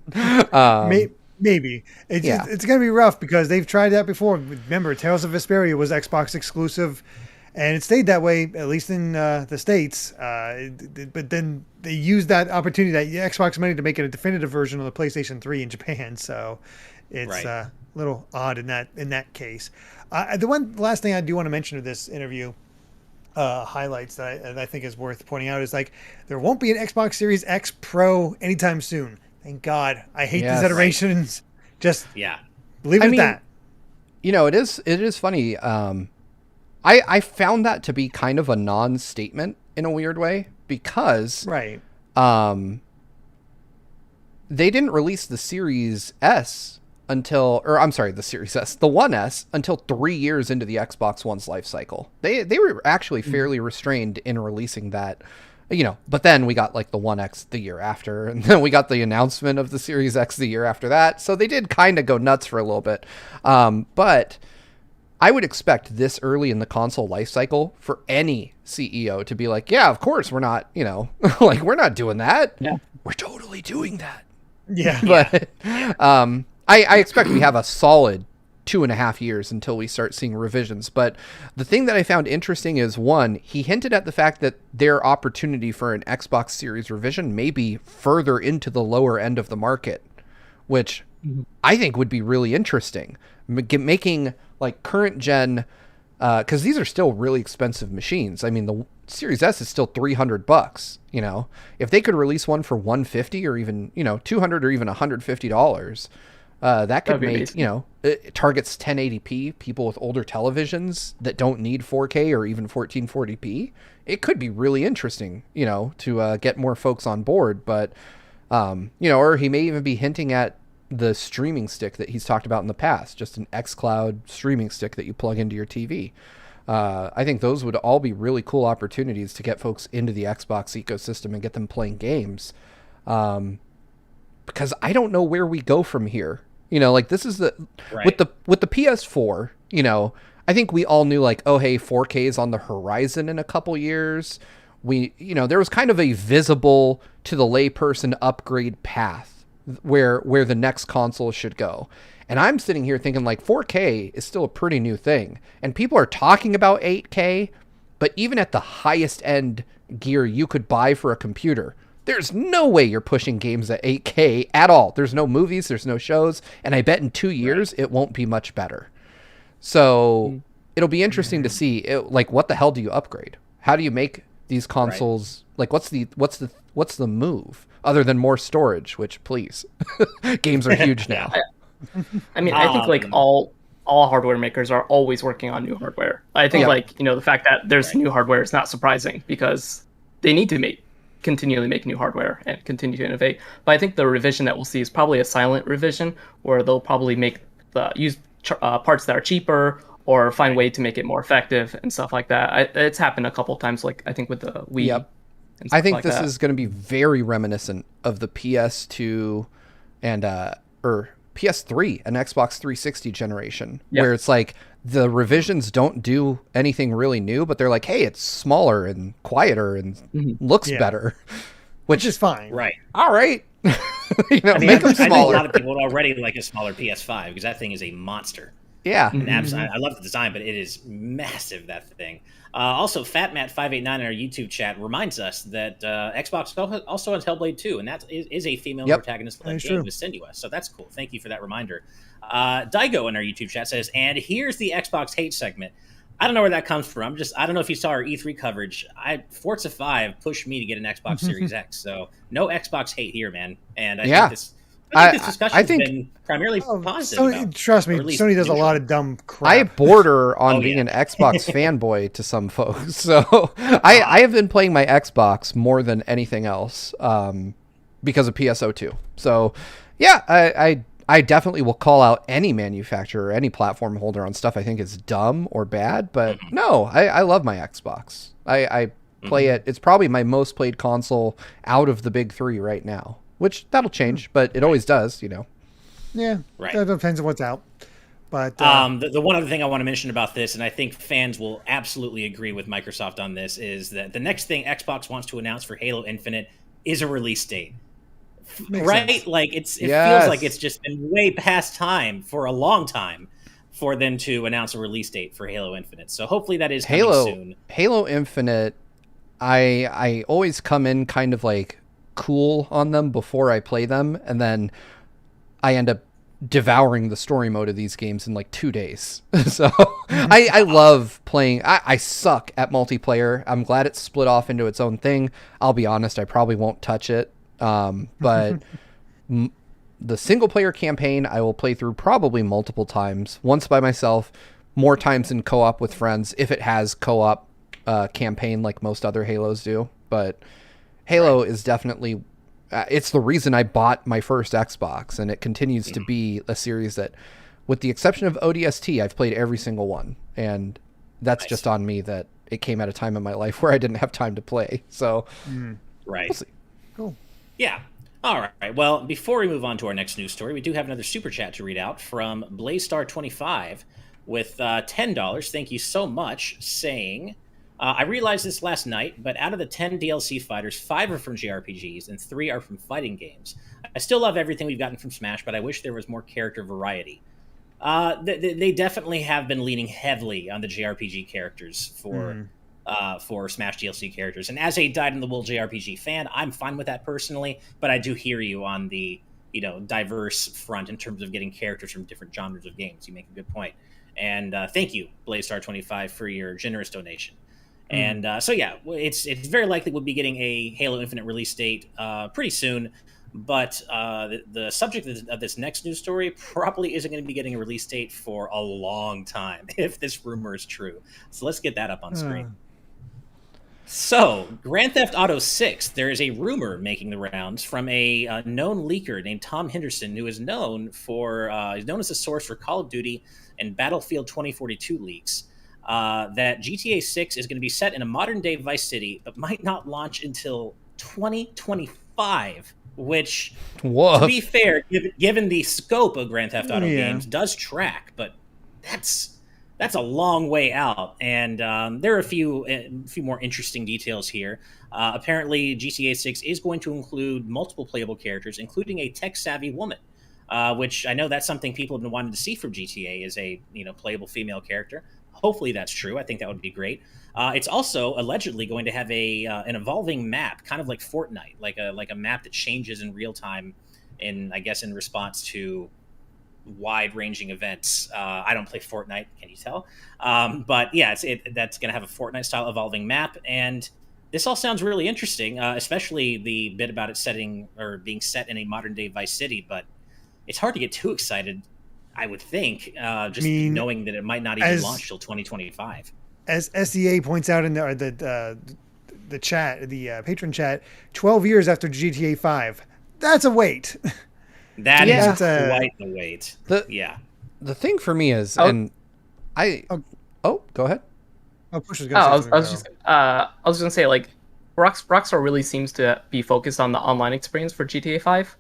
[SPEAKER 4] Maybe. It's going to be rough because they've tried that before. Remember, Tales of Vesperia was Xbox exclusive, and it stayed that way, at least in the States. But then they used that opportunity, that Xbox money, to make it a definitive version of the PlayStation 3 in Japan. So it's a little odd in that case. The last thing I do want to mention of this interview highlights that I think is worth pointing out is like there won't be an Xbox Series X Pro anytime soon. Thank God. I hate these iterations. Just leave it at that.
[SPEAKER 3] You know, it is funny. I found that to be kind of a non-statement in a weird way because they didn't release the Series S the Series S, the One S, until 3 years into the Xbox One's life cycle. They were actually fairly restrained in releasing that, you know, but then we got like the One X the year after, and then we got the announcement of the Series X the year after that. So they did kind of go nuts for a little bit. But I would expect this early in the console life cycle for any CEO to be like, yeah, of course, we're not, you know, like we're not doing that. Yeah. We're totally doing that.
[SPEAKER 4] Yeah.
[SPEAKER 3] But I expect we have a solid 2.5 years until we start seeing revisions. But the thing that I found interesting is, one, he hinted at the fact that their opportunity for an Xbox Series revision may be further into the lower end of the market, which I think would be really interesting. Making like current gen, because these are still really expensive machines. I mean, the Series S is still $300. You know, if they could release one for $150 or even, you know, $200 or even $150, that could make amazing. You know, it targets 1080p people with older televisions that don't need 4K or even 1440p. It could be really interesting, you know, to get more folks on board. But you know, or he may even be hinting at the streaming stick that he's talked about in the past, just an xCloud streaming stick that you plug into your TV. I think those would all be really cool opportunities to get folks into the Xbox ecosystem and get them playing games. Because I don't know where we go from here. You know, like this is with the PS4, you know, I think we all knew like, oh, hey, 4K is on the horizon in a couple years. You know, there was kind of a visible to the layperson upgrade path where the next console should go. And I'm sitting here thinking like 4K is still a pretty new thing. And people are talking about 8K, but even at the highest end gear you could buy for a computer, there's no way you're pushing games at 8K at all. There's no movies, there's no shows, and I bet in 2 years it won't be much better. So it'll be interesting to see like what the hell do you upgrade? How do you make these consoles like what's the move other than more storage, which please. Games are huge now.
[SPEAKER 2] I mean, I think like all hardware makers are always working on new hardware. I think like, you know, the fact that there's new hardware is not surprising because they need to continually make new hardware and continue to innovate. But I think the revision that we'll see is probably a silent revision where they'll probably make use parts that are cheaper or find a way to make it more effective and stuff like that. It's happened a couple of times, like I think with the Wii.
[SPEAKER 3] Yep. I think this is going to be very reminiscent of the PS2 and or PS3 and Xbox 360 generation, where it's like the revisions don't do anything really new, but they're like, hey, it's smaller and quieter and looks better, which is
[SPEAKER 4] fine.
[SPEAKER 1] Right.
[SPEAKER 3] All right. You know,
[SPEAKER 1] I mean,
[SPEAKER 3] make them smaller.
[SPEAKER 1] I know a lot of people already like a smaller PS5 because that thing is a monster.
[SPEAKER 3] Yeah.
[SPEAKER 1] And I love the design, but it is massive, that thing. Also, FatMat589 in our YouTube chat reminds us that Xbox also has Hellblade 2, and that is a female protagonist-led game with Senua. So that's cool. Thank you for that reminder. Daigo in our YouTube chat says, and here's the Xbox hate segment. I don't know where that comes from. I don't know if you saw our E3 coverage. Forza 5 pushed me to get an Xbox Series X, so no Xbox hate here, man. And I think this discussion has been primarily positive.
[SPEAKER 4] Trust me, Sony does a lot of dumb crap.
[SPEAKER 3] I border on being an Xbox fanboy to some folks. So I have been playing my Xbox more than anything else because of PSO2. So yeah, I definitely will call out any manufacturer or any platform holder on stuff I think is dumb or bad. But no, I love my Xbox. I play it. It's probably my most played console out of the big three right now. Which that'll change, but it always does, you know.
[SPEAKER 4] Yeah, that depends on what's out. But
[SPEAKER 1] the one other thing I want to mention about this, and I think fans will absolutely agree with Microsoft on this, is that the next thing Xbox wants to announce for Halo Infinite is a release date.
[SPEAKER 4] Makes sense.
[SPEAKER 1] Like it feels like it's just been way past time for a long time for them to announce a release date for Halo Infinite. So hopefully that is coming soon.
[SPEAKER 3] Halo Infinite, I always come in kind of like cool on them before I play them, and then I end up devouring the story mode of these games in like 2 days. So I love playing. I suck at multiplayer. I'm glad it's split off into its own thing. I'll be honest, I probably won't touch it. But the single player campaign I will play through probably multiple times, once by myself, more times in co-op with friends if it has co-op campaign like most other Halos do. But Halo is definitely it's the reason I bought my first Xbox, and it continues to be a series that, with the exception of ODST, I've played every single one, and that's just on me that it came at a time in my life where I didn't have time to play. So
[SPEAKER 1] right.
[SPEAKER 3] We'll see.
[SPEAKER 4] Cool.
[SPEAKER 1] Yeah. All right. Well, before we move on to our next news story, we do have another super chat to read out from BlazeStar25 with $10. Thank you so much, saying, I realized this last night, but out of the 10 DLC fighters, 5 are from JRPGs and 3 are from fighting games. I still love everything we've gotten from Smash, but I wish there was more character variety. They definitely have been leaning heavily on the JRPG characters for Smash DLC characters. And as a dyed-in-the-wool JRPG fan, I'm fine with that personally, but I do hear you on the diverse front in terms of getting characters from different genres of games. You make a good point. And thank you, BlazeStar25, for your generous donation. And so yeah, it's very likely we'll be getting a Halo Infinite release date pretty soon. But the subject of this next news story probably isn't going to be getting a release date for a long time, if this rumor is true. So let's get that up on screen. So, Grand Theft Auto 6, there is a rumor making the rounds from a known leaker named Tom Henderson, who is known as a source for Call of Duty and Battlefield 2042 leaks. That GTA 6 is going to be set in a modern-day Vice City, but might not launch until 2025, which, to be fair, given the scope of Grand Theft Auto games, does track, but that's a long way out. And there are a few more interesting details here. Apparently, GTA 6 is going to include multiple playable characters, including a tech-savvy woman, which I know that's something people have been wanting to see from GTA, is a playable female character. Hopefully that's true. I think that would be great. It's also allegedly going to have an evolving map, kind of like Fortnite, like a map that changes in real time, in response to wide-ranging events. I don't play Fortnite, can you tell? But yeah, that's going to have a Fortnite-style evolving map, and this all sounds really interesting, especially the bit about it being set in a modern-day Vice City. But it's hard to get too excited, I would think, knowing that it might not even launch till 2025.
[SPEAKER 4] As SEA points out in the chat, the patron chat, 12 years after GTA 5. That's a wait.
[SPEAKER 1] That is quite the wait.
[SPEAKER 3] The thing for me is, go ahead.
[SPEAKER 2] I was just gonna say, like, Rockstar really seems to be focused on the online experience for GTA 5.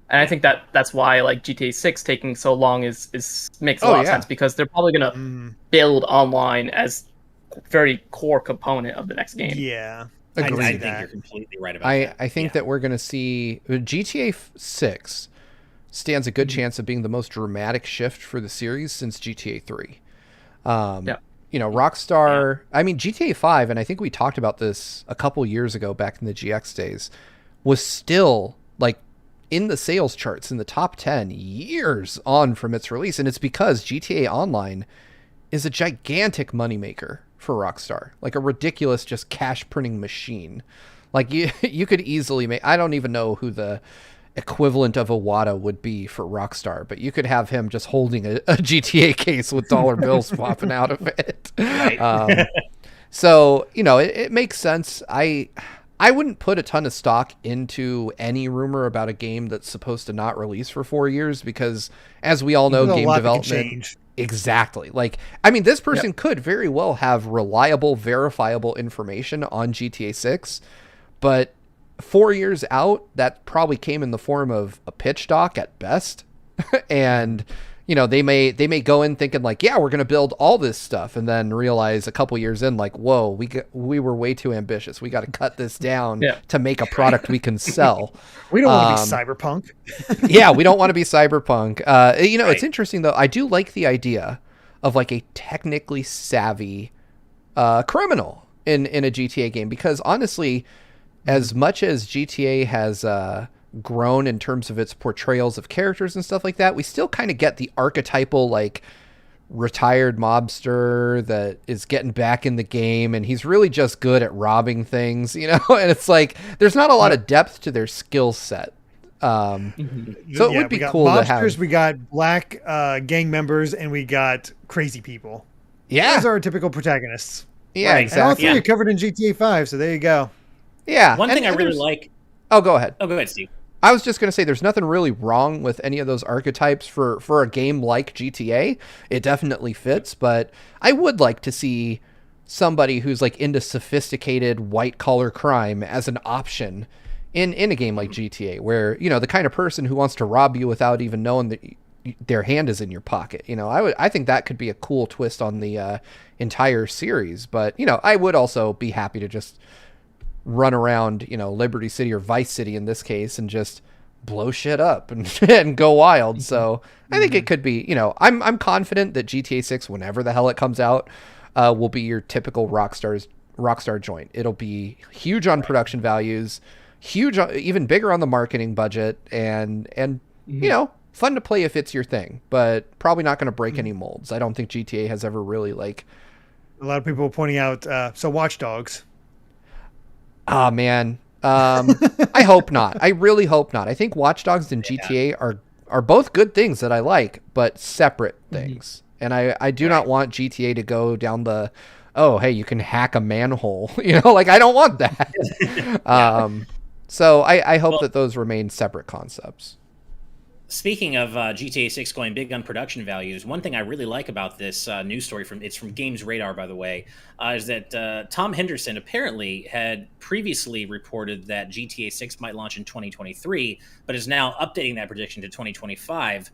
[SPEAKER 2] And I think that's why, like, GTA 6 taking so long makes a lot of sense, because they're probably going to build online as a very core component of the next game.
[SPEAKER 4] Yeah.
[SPEAKER 1] I think you're completely right about that.
[SPEAKER 3] I think that we're going to see GTA 6 stands a good chance of being the most dramatic shift for the series since GTA 3. Rockstar, GTA 5, and I think we talked about this a couple years ago back in the GX days, was still, like, in the sales charts in the top 10 years on from its release. And it's because GTA Online is a gigantic moneymaker for Rockstar, like a ridiculous just cash printing machine. Like you could easily make, I don't even know who the equivalent of Iwata would be for Rockstar, but you could have him just holding a GTA case with dollar bills popping out of it. Right. So, it makes sense. I wouldn't put a ton of stock into any rumor about a game that's supposed to not release for 4 years, because, as we all know, game development... Exactly. Like, this person could very well have reliable, verifiable information on GTA 6, but 4 years out, that probably came in the form of a pitch doc at best. And... they may go in thinking like, yeah, we're going to build all this stuff, and then realize a couple years in, like, whoa, we were way too ambitious. We got to cut this down to make a product we can sell.
[SPEAKER 4] We don't want to be cyberpunk.
[SPEAKER 3] Yeah, we don't want to be cyberpunk. It's interesting though. I do like the idea of like a technically savvy criminal in a GTA game, because honestly, as much as GTA has grown in terms of its portrayals of characters and stuff like that. We still kind of get the archetypal, like, retired mobster that is getting back in the game, and he's really just good at robbing things, you know? And it's like, there's not a lot of depth to their skill set. So it would be cool to have.
[SPEAKER 4] We got black gang members, and we got crazy people.
[SPEAKER 3] Yeah.
[SPEAKER 4] Those are our typical protagonists.
[SPEAKER 3] Yeah,
[SPEAKER 1] Right.
[SPEAKER 3] exactly.
[SPEAKER 4] And all three are covered in GTA 5, so there you go.
[SPEAKER 3] Yeah.
[SPEAKER 1] One thing I really like.
[SPEAKER 3] Oh, go ahead.
[SPEAKER 1] Oh, go ahead, Steve.
[SPEAKER 3] I was just going to say there's nothing really wrong with any of those archetypes for a game like GTA. It definitely fits, but I would like to see somebody who's like into sophisticated white collar crime as an option in a game like GTA, where, you know, the kind of person who wants to rob you without even knowing that their hand is in your pocket. You know, I think that could be a cool twist on the entire series, but, you know, I would also be happy to just run around, you know, Liberty City or Vice City in this case, and just blow shit up and, and go wild. So I think it could be, you know, I'm confident that GTA 6, whenever the hell it comes out, will be your typical Rockstar joint. It'll be huge on production values, huge, even bigger on the marketing budget, and you know, fun to play if it's your thing, but probably not going to break any molds. I don't think GTA has ever really, like,
[SPEAKER 4] a lot of people pointing out, so Watch Dogs.
[SPEAKER 3] Ah, man. I hope not. I really hope not. I think Watch Dogs and GTA are both good things that I like, but separate things. And I do not want GTA to go down the, oh, hey, you can hack a manhole. You know, like, I don't want that. So I hope that those remain separate concepts.
[SPEAKER 1] Speaking of GTA 6 going big on production values, one thing I really like about this news story from Games Radar, by the way, is that Tom Henderson apparently had previously reported that GTA 6 might launch in 2023, but is now updating that prediction to 2025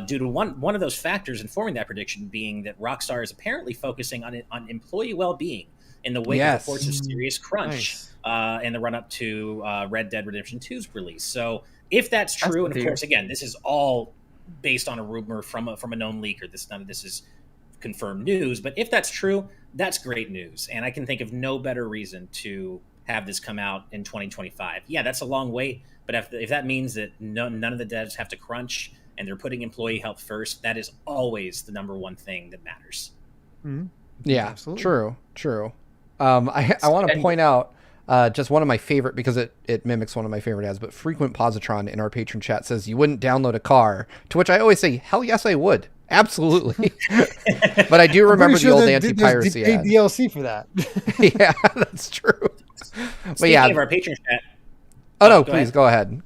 [SPEAKER 1] due to one of those factors informing that prediction being that Rockstar is apparently focusing on employee well-being in the wake of reports of serious crunch in the run-up to Red Dead Redemption 2's release. So if that's true, and of course, again, this is all based on a rumor from a known leaker. None of this is confirmed news, but if that's true, that's great news. And I can think of no better reason to have this come out in 2025. Yeah, that's a long wait, but if that means that none of the devs have to crunch and they're putting employee health first, that is always the number one thing that matters.
[SPEAKER 3] Mm-hmm. Yeah, absolutely. True. I want to point out just one of my favorite, because it mimics one of my favorite ads, but Frequent Positron in our patron chat says you wouldn't download a car, to which I always say, hell yes, I would. Absolutely. But I do remember the old anti-piracy ad.
[SPEAKER 4] DLC for that.
[SPEAKER 3] Yeah, that's true.
[SPEAKER 1] Speaking of our patron chat.
[SPEAKER 3] Oh, no, please, go ahead.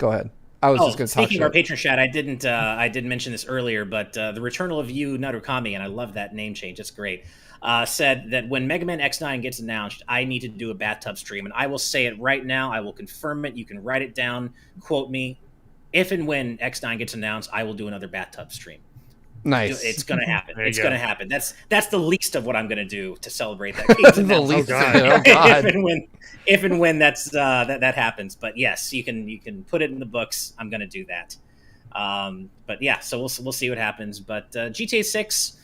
[SPEAKER 3] I was just going to talk
[SPEAKER 1] Speaking of our patron chat, I didn't mention this earlier, but the Returnal of Yu Narukami, and I love that name change, it's great, said that when Mega Man X9 gets announced, I need to do a bathtub stream. And I will say it right now. I will confirm it. You can write it down. Quote me. If and when X9 gets announced, I will do another bathtub stream.
[SPEAKER 3] Nice.
[SPEAKER 1] It's going to happen. It's going to happen. That's the least of what I'm going to do to celebrate that game.
[SPEAKER 3] The least of it. Oh, God.
[SPEAKER 1] if and when that happens. But yes, you can put it in the books. I'm going to do that. But yeah, so we'll see what happens. But GTA 6,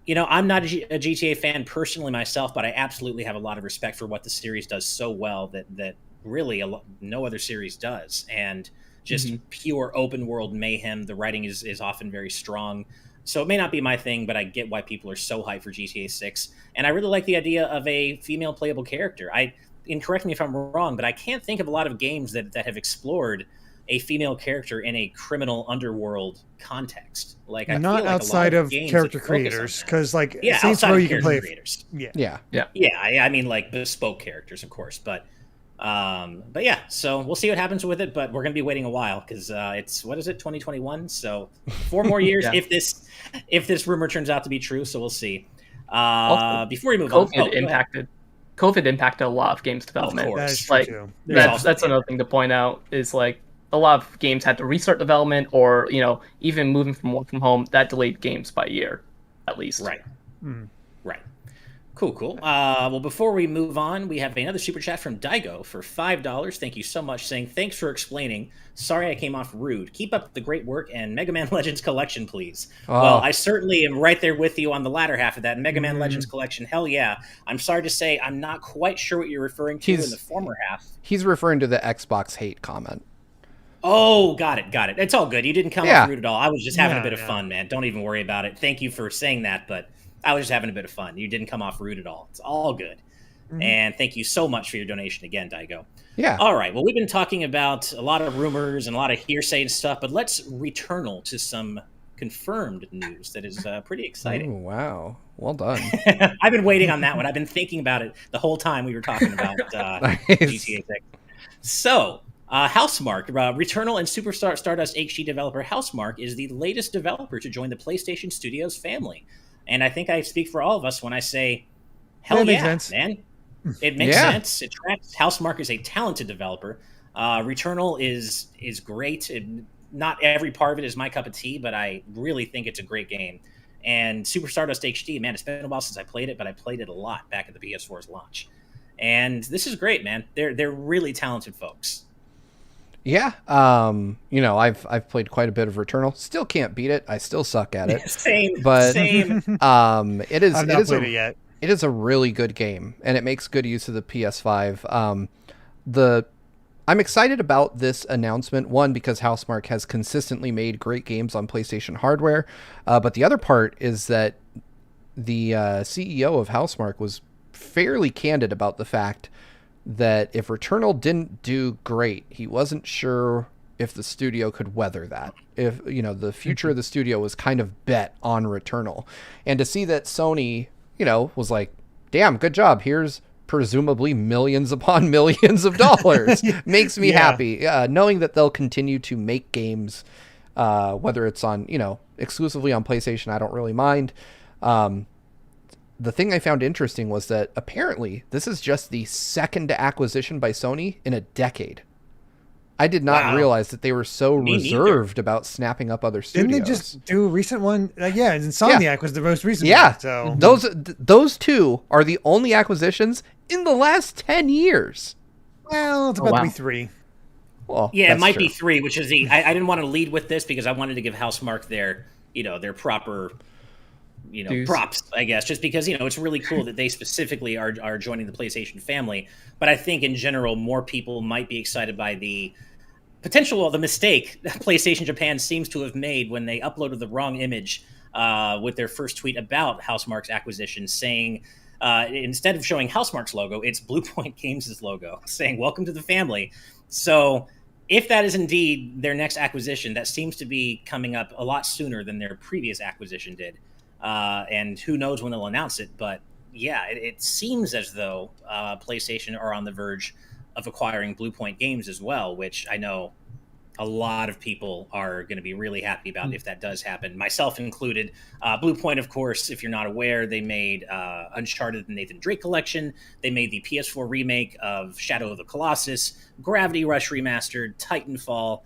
[SPEAKER 1] you know, I'm not a GTA fan personally myself, but I absolutely have a lot of respect for what the series does so well that really no other series does. And just pure open world mayhem. The writing is often very strong. So it may not be my thing, but I get why people are so hyped for GTA 6. And I really like the idea of a female playable character. And correct me if I'm wrong, but I can't think of a lot of games that have explored a female character in a criminal underworld context. Like, I
[SPEAKER 4] not
[SPEAKER 1] feel like
[SPEAKER 4] outside of character creators, because like Saints Row you can play
[SPEAKER 1] creators.
[SPEAKER 3] Yeah.
[SPEAKER 1] I mean, like bespoke characters, of course, but yeah. So we'll see what happens with it, but we're gonna be waiting a while because it's 2021, so 4 more years if this rumor turns out to be true. So we'll see. Before we move
[SPEAKER 2] COVID impacted a lot of games development.
[SPEAKER 1] Of course.
[SPEAKER 2] That's another thing to point out is like a lot of games had to restart development, or even moving from work from home that delayed games by a year, at least.
[SPEAKER 1] Right. Right. Cool. Well, before we move on, we have another super chat from Daigo for $5. Thank you so much, saying, thanks for explaining. Sorry I came off rude. Keep up the great work and Mega Man Legends Collection, please. Oh. Well, I certainly am right there with you on the latter half of that. Mega Man Legends Collection, hell yeah. I'm sorry to say I'm not quite sure what you're referring to in the former half.
[SPEAKER 3] He's referring to the Xbox hate comment.
[SPEAKER 1] Oh, got it. It's all good. You didn't come off rude at all. I was just having a bit of fun, man. Don't even worry about it. Thank you for saying that, but I was just having a bit of fun. You didn't come off rude at all. It's all good. And thank you so much for your donation again, Daigo.
[SPEAKER 3] Yeah.
[SPEAKER 1] All right. Well, we've been talking about a lot of rumors and a lot of hearsay and stuff, but let's Returnal to some confirmed news that is pretty exciting.
[SPEAKER 3] Oh, wow. Well done.
[SPEAKER 1] I've been waiting on that one. I've been thinking about it the whole time we were talking about
[SPEAKER 3] Nice.
[SPEAKER 1] GTA 6. So, Housemarque, Returnal and Super Stardust HD developer Housemarque is the latest developer to join the PlayStation Studios family. And I think I speak for all of us when I say, hell yeah, man. It makes sense. It tracks. Housemarque is a talented developer. Returnal is great. Not every part of it is my cup of tea, but I really think it's a great game. And Super Stardust HD, man, it's been a while since I played it, but I played it a lot back at the PS4's launch. And this is great, man. They're really talented folks.
[SPEAKER 3] Yeah. I've played quite a bit of Returnal. Still can't beat it. I still suck at it.
[SPEAKER 1] Same.
[SPEAKER 3] It is.
[SPEAKER 4] I've not played it yet.
[SPEAKER 3] It is a really good game, and it makes good use of the PS5. I'm excited about this announcement, one, because Housemarque has consistently made great games on PlayStation hardware, but the other part is that the CEO of Housemarque was fairly candid about the fact that if Returnal didn't do great, he wasn't sure if the studio could weather that. If, the future of the studio was kind of bet on Returnal. And to see that Sony, was like, damn, good job. Here's presumably millions upon millions of dollars. Makes me happy. Knowing that they'll continue to make games, whether it's on, exclusively on PlayStation, I don't really mind. The thing I found interesting was that apparently this is just the second acquisition by Sony in a decade. I did not realize that they were so reserved about snapping up other studios.
[SPEAKER 4] Didn't they just do a recent one? Insomniac was the most recent one. So
[SPEAKER 3] those two are the only acquisitions in the last 10 years.
[SPEAKER 4] Well, it's about to be 3.
[SPEAKER 3] Well,
[SPEAKER 1] it might be 3, which is I didn't want to lead with this because I wanted to give Housemarque their proper props, I guess, just because, it's really cool that they specifically are joining the PlayStation family. But I think in general, more people might be excited by the the mistake that PlayStation Japan seems to have made when they uploaded the wrong image with their first tweet about Housemarque's acquisition, saying, instead of showing Housemarque's logo, it's Bluepoint Games' logo, saying, welcome to the family. So if that is indeed their next acquisition, that seems to be coming up a lot sooner than their previous acquisition did. And who knows when they'll announce it, but it seems as though PlayStation are on the verge of acquiring Bluepoint Games as well, which I know a lot of people are going to be really happy about if that does happen, myself included. Bluepoint, of course, if you're not aware, they made Uncharted the Nathan Drake Collection. They made the PS4 remake of Shadow of the Colossus, Gravity Rush Remastered, Titanfall.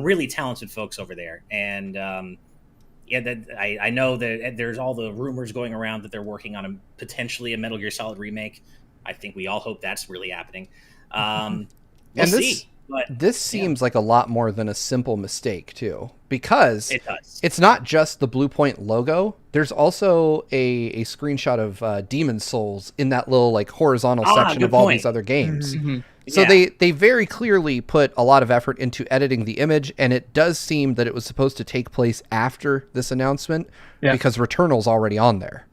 [SPEAKER 1] Really talented folks over there. And I know that there's all the rumors going around that they're working on potentially a Metal Gear Solid remake. I think we all hope that's really happening. We'll see. But,
[SPEAKER 3] this seems like a lot more than a simple mistake, too, because
[SPEAKER 1] it does.
[SPEAKER 3] It's not just the Bluepoint logo. There's also a screenshot of Demon's Souls in that little horizontal section of all these other games. Mm-hmm. So they very clearly put a lot of effort into editing the image, and it does seem that it was supposed to take place after this announcement because Returnal's already on there.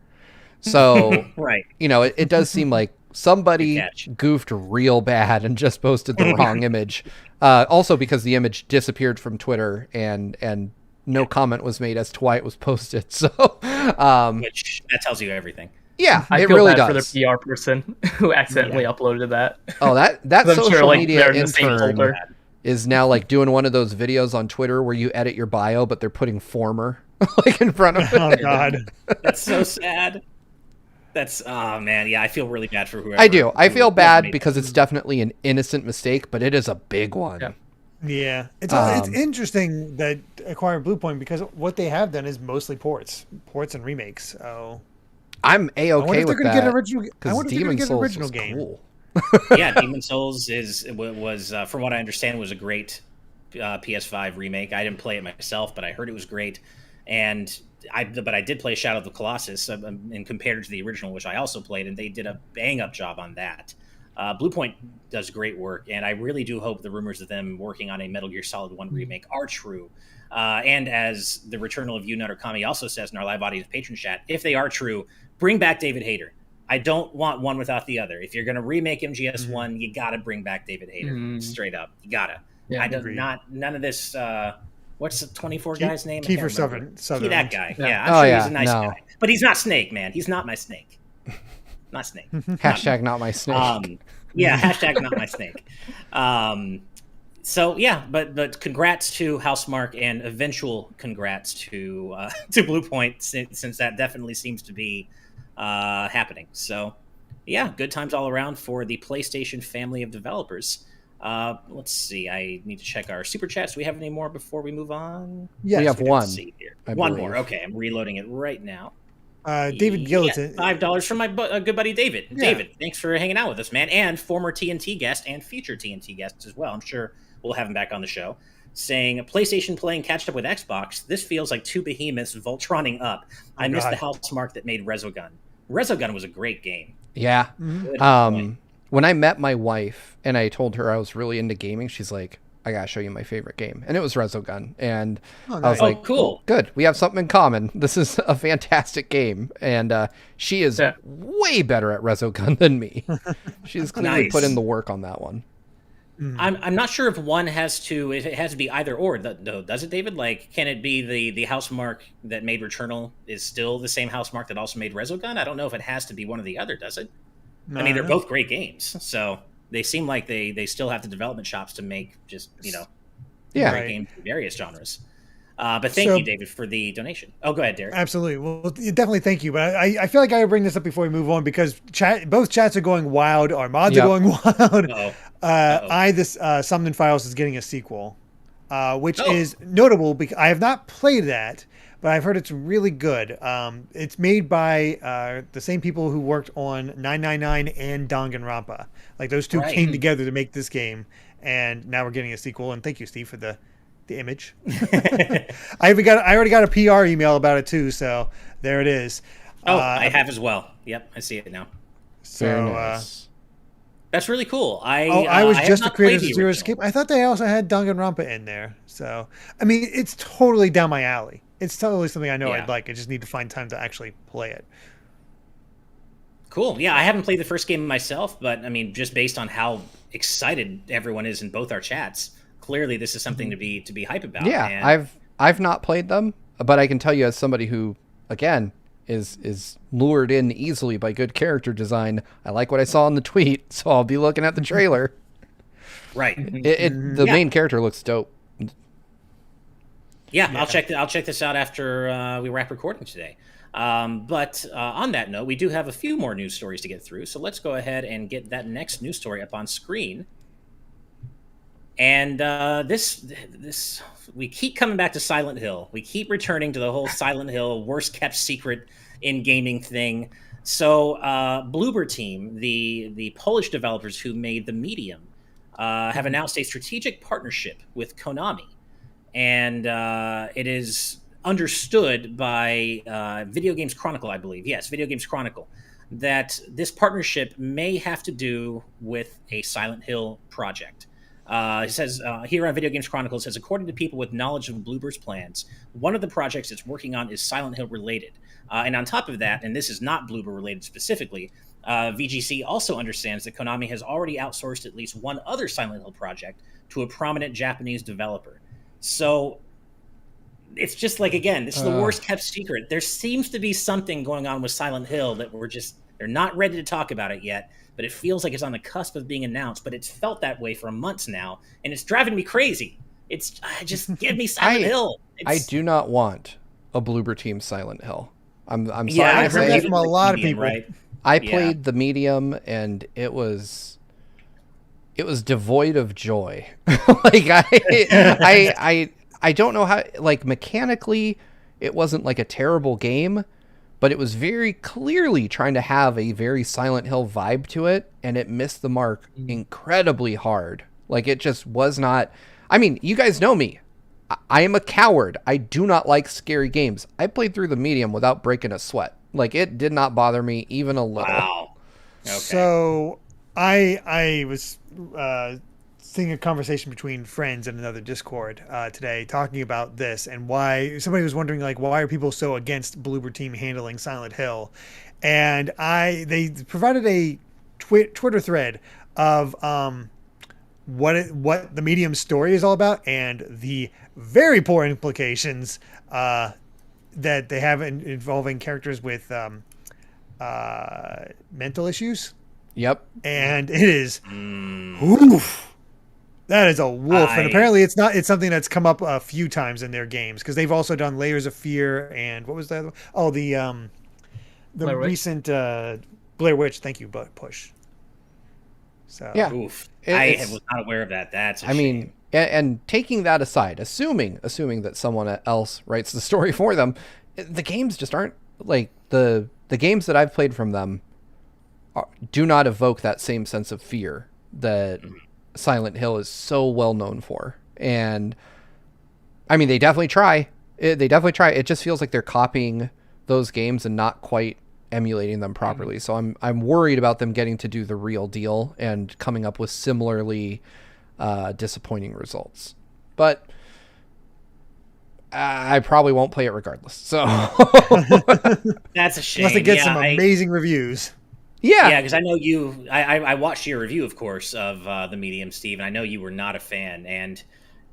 [SPEAKER 3] So,
[SPEAKER 1] right.
[SPEAKER 3] It does seem like somebody goofed real bad and just posted the wrong image. Also because the image disappeared from Twitter and no comment was made as to why it was posted. So,
[SPEAKER 1] which that tells you everything.
[SPEAKER 3] Yeah,
[SPEAKER 2] I
[SPEAKER 3] it
[SPEAKER 2] feel
[SPEAKER 3] really
[SPEAKER 2] bad
[SPEAKER 3] does.
[SPEAKER 2] for the PR person who accidentally uploaded that.
[SPEAKER 3] Oh, that social media
[SPEAKER 2] in
[SPEAKER 3] intern is now doing one of those videos on Twitter where you edit your bio, but they're putting former in front of it.
[SPEAKER 4] Oh God,
[SPEAKER 1] that's so sad. That's man, I feel really bad for whoever.
[SPEAKER 3] I do. I feel bad because it's definitely an innocent mistake, but it is a big one.
[SPEAKER 4] Yeah, it's interesting that acquiring Bluepoint because what they have done is mostly ports and remakes. So
[SPEAKER 3] I'm A-okay with that.
[SPEAKER 4] I wonder if they're going to get an original game.
[SPEAKER 3] Cool.
[SPEAKER 1] Demon's Souls was from what I understand was a great PS5 remake. I didn't play it myself, but I heard it was great. And I did play Shadow of the Colossus and compared it to the original, which I also played, and they did a bang-up job on that. Bluepoint does great work, and I really do hope the rumors of them working on a Metal Gear Solid 1 remake are true. And as the Returnal of Nutter Kami also says in our live audience patron chat, if they are true, bring back David Hayter. I don't want one without the other. If you're going to remake MGS1, you got to bring back David Hayter. Straight up. You got to.
[SPEAKER 2] Yeah,
[SPEAKER 1] I don't, none of this... what's the 24 guy's name?
[SPEAKER 4] Kiefer Sutherland.
[SPEAKER 1] That guy.
[SPEAKER 2] Yeah.
[SPEAKER 1] I'm sure he's a nice guy. But he's not Snake, man. He's not my Snake. Not Snake.
[SPEAKER 3] Hashtag not my snake.
[SPEAKER 1] Yeah, hashtag not my snake. So yeah, but congrats to Housemarque and eventual congrats to Bluepoint since that definitely seems to be happening. So yeah, good times all around for the PlayStation family of developers. Let's see. I need to check our super chats. Do we have any more before we move on?
[SPEAKER 4] Yes,
[SPEAKER 3] we have one.
[SPEAKER 1] Let's see here. One more. Okay, I'm reloading it right now.
[SPEAKER 4] David Gilliton.
[SPEAKER 1] $5 from my good buddy David.
[SPEAKER 4] Yeah.
[SPEAKER 1] David, thanks for hanging out with us, man. And former TNT guest and future TNT guest as well. I'm sure we'll have him back on the show. Saying, PlayStation playing catch up with Xbox. This feels like two behemoths Voltroning up. I missed the Housemarque that made Resogun. Resogun was a great game.
[SPEAKER 3] Yeah. When I met my wife and I told her I was really into gaming, she's like, I gotta show you my favorite game. And it was Resogun. And I was like,
[SPEAKER 1] cool.
[SPEAKER 3] Good. We have something in common. This is a fantastic game. And she is way better at Resogun than me. She's clearly put in the work on that one.
[SPEAKER 1] I'm not sure if one has to, if it has to be either or, though, does it, David? Like, can it be the Housemarque that made Returnal is still the same Housemarque that also made Resogun? I don't know if it has to be one or the other, does it? I mean, they're both great games, so they seem like they still have the development shops to make just, great games in various genres. But thank you, David, for the donation. Oh, go ahead, Derek.
[SPEAKER 4] Absolutely. Well, definitely thank you. But I feel like I would bring this up before we move on because both chats are going wild. Our mods are going wild. This Summoning Files is getting a sequel, which is notable because I have not played that, but I've heard it's really good. It's made by the same people who worked on 999 and Danganronpa. Like those two came together to make this game, and now we're getting a sequel. And thank you, Steve, for the image. I already got a PR email about it too, so there it is.
[SPEAKER 1] I have as well. Yep, I see it now.
[SPEAKER 4] So
[SPEAKER 1] that's really cool.
[SPEAKER 4] I was just the creators of Zero Escape. I thought they also had Danganronpa in there. So I mean, it's totally down my alley. It's totally something I know I'd like. I just need to find time to actually play it.
[SPEAKER 1] Cool. Yeah, I haven't played the first game myself, but I mean, just based on how excited everyone is in both our chats, clearly this is something to be hype about.
[SPEAKER 3] Yeah,
[SPEAKER 1] and
[SPEAKER 3] I've not played them, but I can tell you as somebody who, again, is lured in easily by good character design. I like what I saw in the tweet, so I'll be looking at the trailer.
[SPEAKER 1] Right.
[SPEAKER 3] The main character looks dope.
[SPEAKER 1] Yeah, I'll check this out after we wrap recording today. But on that note, we do have a few more news stories to get through, so let's go ahead and get that next news story up on screen. And this we keep coming back to Silent Hill. We keep returning to the whole Silent Hill worst kept secret in gaming thing. So Bloober Team, the Polish developers who made The Medium, have announced a strategic partnership with Konami. And it is understood by Video Games Chronicle, I believe. Yes, Video Games Chronicle, that this partnership may have to do with a Silent Hill project. It says here on Video Games Chronicle, it says, according to people with knowledge of Bloober's plans, one of the projects it's working on is Silent Hill related. And on top of that, and this is not Bloober related specifically, VGC also understands that Konami has already outsourced at least one other Silent Hill project to a prominent Japanese developer. So it's just like, again, this is the worst kept secret. There seems to be something going on with Silent Hill that they're not ready to talk about it yet, but it feels like it's on the cusp of being announced. But it's felt that way for months now, and it's driving me crazy. Just give me Silent Hill.
[SPEAKER 3] I do not want a Bloober Team Silent Hill. I'm sorry.
[SPEAKER 4] Yeah, I've heard that from a lot of people.
[SPEAKER 1] Right?
[SPEAKER 3] I played the Medium, and it was devoid of joy. Like I don't know how, like, mechanically it wasn't like a terrible game, but it was very clearly trying to have a very Silent Hill vibe to it, and it missed the mark incredibly hard. Like, it just was not. I mean, you guys know me. I am a coward. I do not like scary games. I played through the Medium without breaking a sweat. Like, it did not bother me even a little.
[SPEAKER 1] Wow. Okay.
[SPEAKER 4] So I was seeing a conversation between friends in another Discord today talking about this and why somebody was wondering like why are people so against Bloober Team handling Silent Hill, and they provided a Twitter thread of what the medium's story is all about and the very poor implications that they have involving characters with mental issues.
[SPEAKER 3] Yep.
[SPEAKER 4] And it is, oof, that is a wolf. And apparently it's something that's come up a few times in their games because they've also done Layers of Fear and what was that? Oh, the recent Blair Witch. Thank you, Push. So
[SPEAKER 1] yeah, oof. I was not aware of that. That's a shame.
[SPEAKER 3] Mean, and taking that aside, assuming that someone else writes the story for them, the games just aren't like the games that I've played from them do not evoke that same sense of fear that Silent Hill is so well known for. And I mean, they definitely try. It just feels like they're copying those games and not quite emulating them properly. So I'm worried about them getting to do the real deal and coming up with similarly disappointing results. But I probably won't play it regardless. So
[SPEAKER 1] that's a shame.
[SPEAKER 4] Unless it gets some amazing reviews.
[SPEAKER 1] Yeah, because I know you. I watched your review, of course, of the Medium, Steve, and I know you were not a fan. And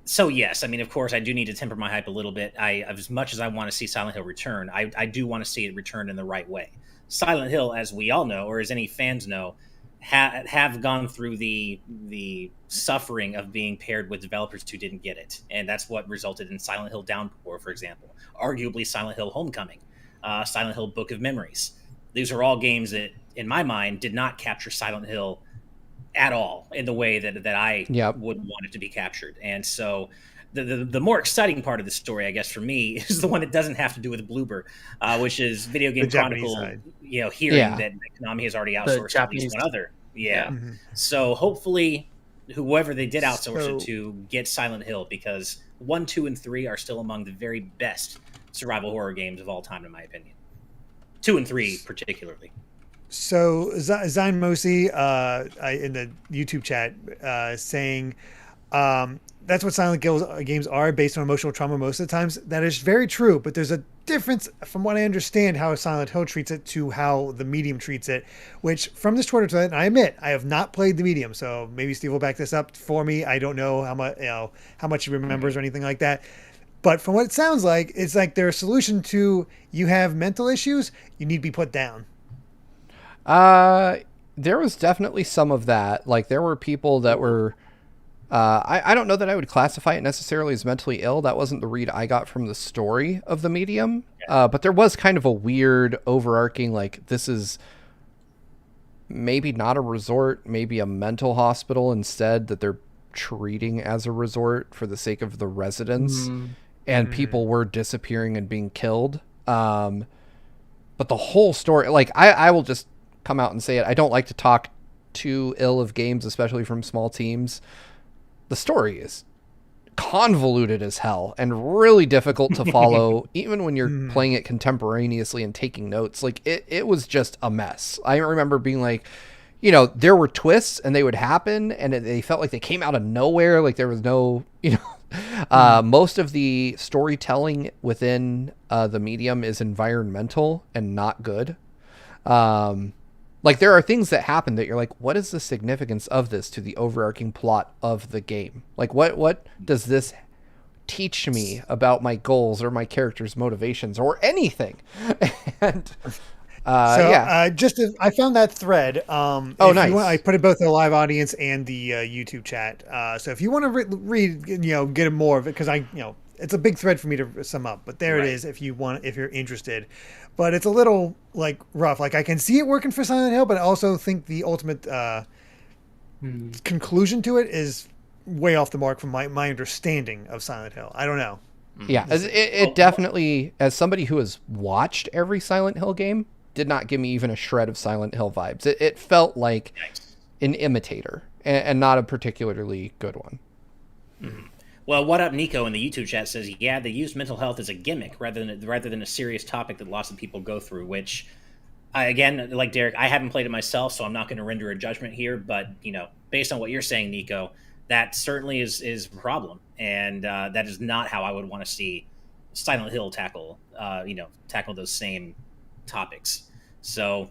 [SPEAKER 1] so, yes, I mean, of course, I do need to temper my hype a little bit. As much as I want to see Silent Hill return, I do want to see it return in the right way. Silent Hill, as we all know, or as any fans know, have gone through the suffering of being paired with developers who didn't get it, and that's what resulted in Silent Hill Downpour, for example. Arguably, Silent Hill Homecoming, Silent Hill Book of Memories. These are all games that, in my mind, did not capture Silent Hill at all in the way that I would want it to be captured. And so the more exciting part of the story, I guess, for me, is the one that doesn't have to do with Bloober, which is Video Game Chronicle, hearing that Konami has already outsourced at least one other. Yeah. Mm-hmm. So hopefully whoever they did outsource it to get Silent Hill, because 1, 2, and 3 are still among the very best survival horror games of all time, in my opinion. 2 and 3 particularly.
[SPEAKER 4] So Zain Mosi in the YouTube chat saying that's what Silent Hill games are, based on emotional trauma most of the times. That is very true, but there's a difference from what I understand how Silent Hill treats it to how the Medium treats it, which from this Twitter thread, and I admit I have not played the Medium, so maybe Steve will back this up for me. I don't know how much he remembers or anything like that. But from what it sounds like, it's like their solution to you have mental issues, you need to be put down.
[SPEAKER 3] There was definitely some of that. Like there were people that were, I don't know that I would classify it necessarily as mentally ill. That wasn't the read I got from the story of the Medium. But there was kind of a weird overarching, like this is maybe not a resort, maybe a mental hospital instead that they're treating as a resort for the sake of the residents. And people were disappearing and being killed. But the whole story, like I will just come out and say it. I don't like to talk too ill of games, especially from small teams. The story is convoluted as hell and really difficult to follow, even when you're playing it contemporaneously and taking notes. Like it was just a mess. I remember being like, there were twists and they would happen and they felt like they came out of nowhere. Like there was no, most of the storytelling within the Medium is environmental and not good. Like there are things that happen that you're like, what is the significance of this to the overarching plot of the game? Like what does this teach me about my goals or my character's motivations or anything? And
[SPEAKER 4] I found that thread.
[SPEAKER 3] Nice.
[SPEAKER 4] I put it both in the live audience and the YouTube chat. So if you want to read, get more of it, because it's a big thread for me to sum up. But there it is. If you're interested. But it's a little like rough. Like I can see it working for Silent Hill, but I also think the ultimate conclusion to it is way off the mark from my understanding of Silent Hill. I don't know.
[SPEAKER 3] Yeah, it definitely, as somebody who has watched every Silent Hill game, did not give me even a shred of Silent Hill vibes. It felt like an imitator and not a particularly good one.
[SPEAKER 1] Mm-hmm. Well, What Up Nico in the YouTube chat says, they use mental health as a gimmick rather than a serious topic that lots of people go through, which again, like Derek, I haven't played it myself, so I'm not going to render a judgment here. But based on what you're saying, Nico, that certainly is a problem, and that is not how I would want to see Silent Hill tackle those same topics. So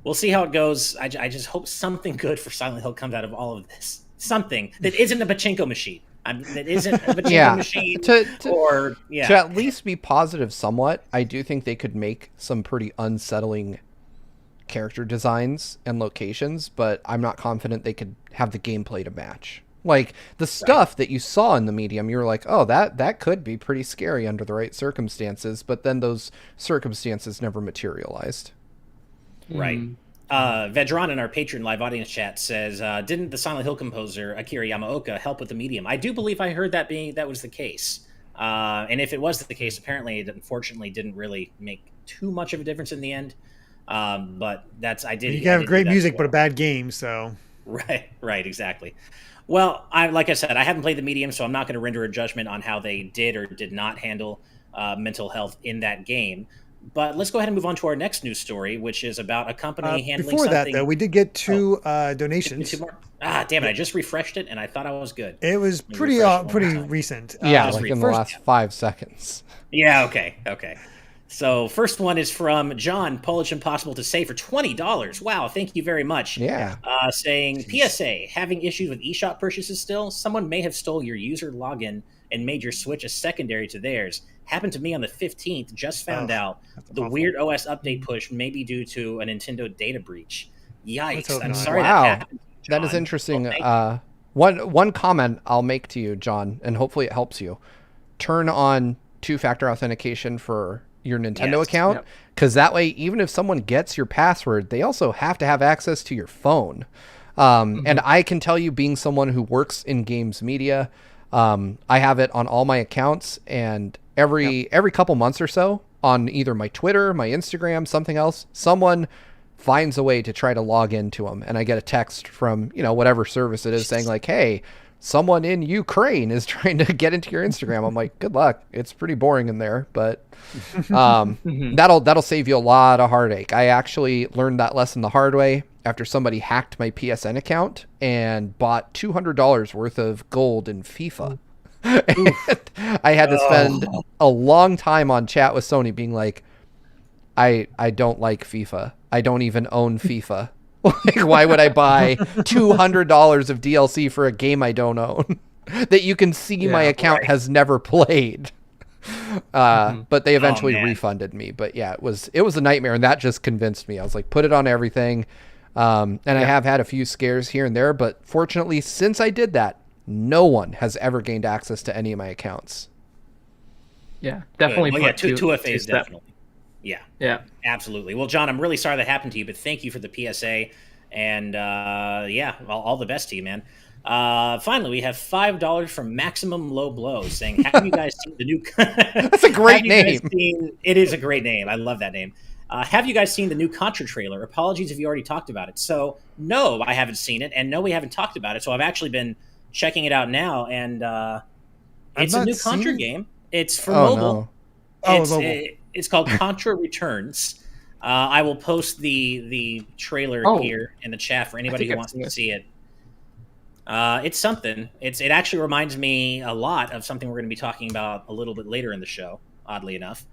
[SPEAKER 1] we'll see how it goes. I just hope something good for Silent Hill comes out of all of this. Something that isn't a pachinko machine. That isn't a pachinko machine. To
[SPEAKER 3] at least be positive somewhat, I do think they could make some pretty unsettling character designs and locations, but I'm not confident they could have the gameplay to match. Like the stuff that you saw in the medium, you were like, oh, that could be pretty scary under the right circumstances, but then those circumstances never materialized.
[SPEAKER 1] Right. Vedran in our Patreon live audience chat says, didn't the Silent Hill composer Akira Yamaoka help with the medium? I do believe I heard that was the case. And if it was the case, apparently it unfortunately didn't really make too much of a difference in the end. But I did.
[SPEAKER 4] You can have great music, but a bad game. So
[SPEAKER 1] right, exactly. Well, like I said, I haven't played the medium, so I'm not going to render a judgment on how they did or did not handle mental health in that game. But let's go ahead and move on to our next news story, which is about a company handling
[SPEAKER 4] before
[SPEAKER 1] something.
[SPEAKER 4] That, though, we did get two donations.
[SPEAKER 1] Two more. Damn it! I just refreshed it, and I thought I was good.
[SPEAKER 4] It was pretty recent.
[SPEAKER 3] Yeah, like in the last 5 seconds.
[SPEAKER 1] Yeah. Okay. So first one is from John, Polish Impossible to Say for $20. Wow, thank you very much.
[SPEAKER 3] Yeah.
[SPEAKER 1] Saying, PSA, having issues with eShop purchases still? Someone may have stole your user login and made your Switch a secondary to theirs. Happened to me on the 15th, just found out. The weird OS update push may be due to a Nintendo data breach. Yikes, I'm sorry that happened, John.
[SPEAKER 3] That is interesting. One comment I'll make to you, John, and hopefully it helps you. Turn on two-factor authentication for your Nintendo account, because that way, even if someone gets your password, they also have to have access to your phone. And I can tell you, being someone who works in games media, I have it on all my accounts, and every couple months or so on either my Twitter, my Instagram, something else, someone finds a way to try to log into them, and I get a text from whatever service it is saying like, hey, someone in Ukraine is trying to get into your Instagram. I'm like, good luck. It's pretty boring in there, but that'll save you a lot of heartache. I actually learned that lesson the hard way after somebody hacked my PSN account and bought $200 worth of gold in FIFA. I had to spend a long time on chat with Sony being like, I don't like FIFA. I don't even own FIFA. Like, why would I buy $200 of DLC for a game I don't own that you can see my account has never played? But they eventually refunded me. But yeah, it was a nightmare, and that just convinced me. I was like, put it on everything. And I have had a few scares here and there, but fortunately, since I did that, no one has ever gained access to any of my accounts.
[SPEAKER 2] Yeah, definitely.
[SPEAKER 1] Well, two FAs definitely.
[SPEAKER 2] Yeah,
[SPEAKER 1] absolutely. Well, John, I'm really sorry that happened to you, but thank you for the PSA, and all the best to you, man. Finally, we have $5 from Maximum Low Blow saying, have you guys seen the new...
[SPEAKER 3] That's a great name.
[SPEAKER 1] It is a great name. I love that name. Have you guys seen the new Contra trailer? Apologies if you already talked about it. So, no, I haven't seen it, and no, we haven't talked about it. So I've actually been checking it out now, and it's a new Contra game. It's for mobile.
[SPEAKER 4] No.
[SPEAKER 1] It's called Contra Returns. I will post the trailer here in the chat for anybody who wants to see it. It's something. It actually reminds me a lot of something we're going to be talking about a little bit later in the show, oddly enough.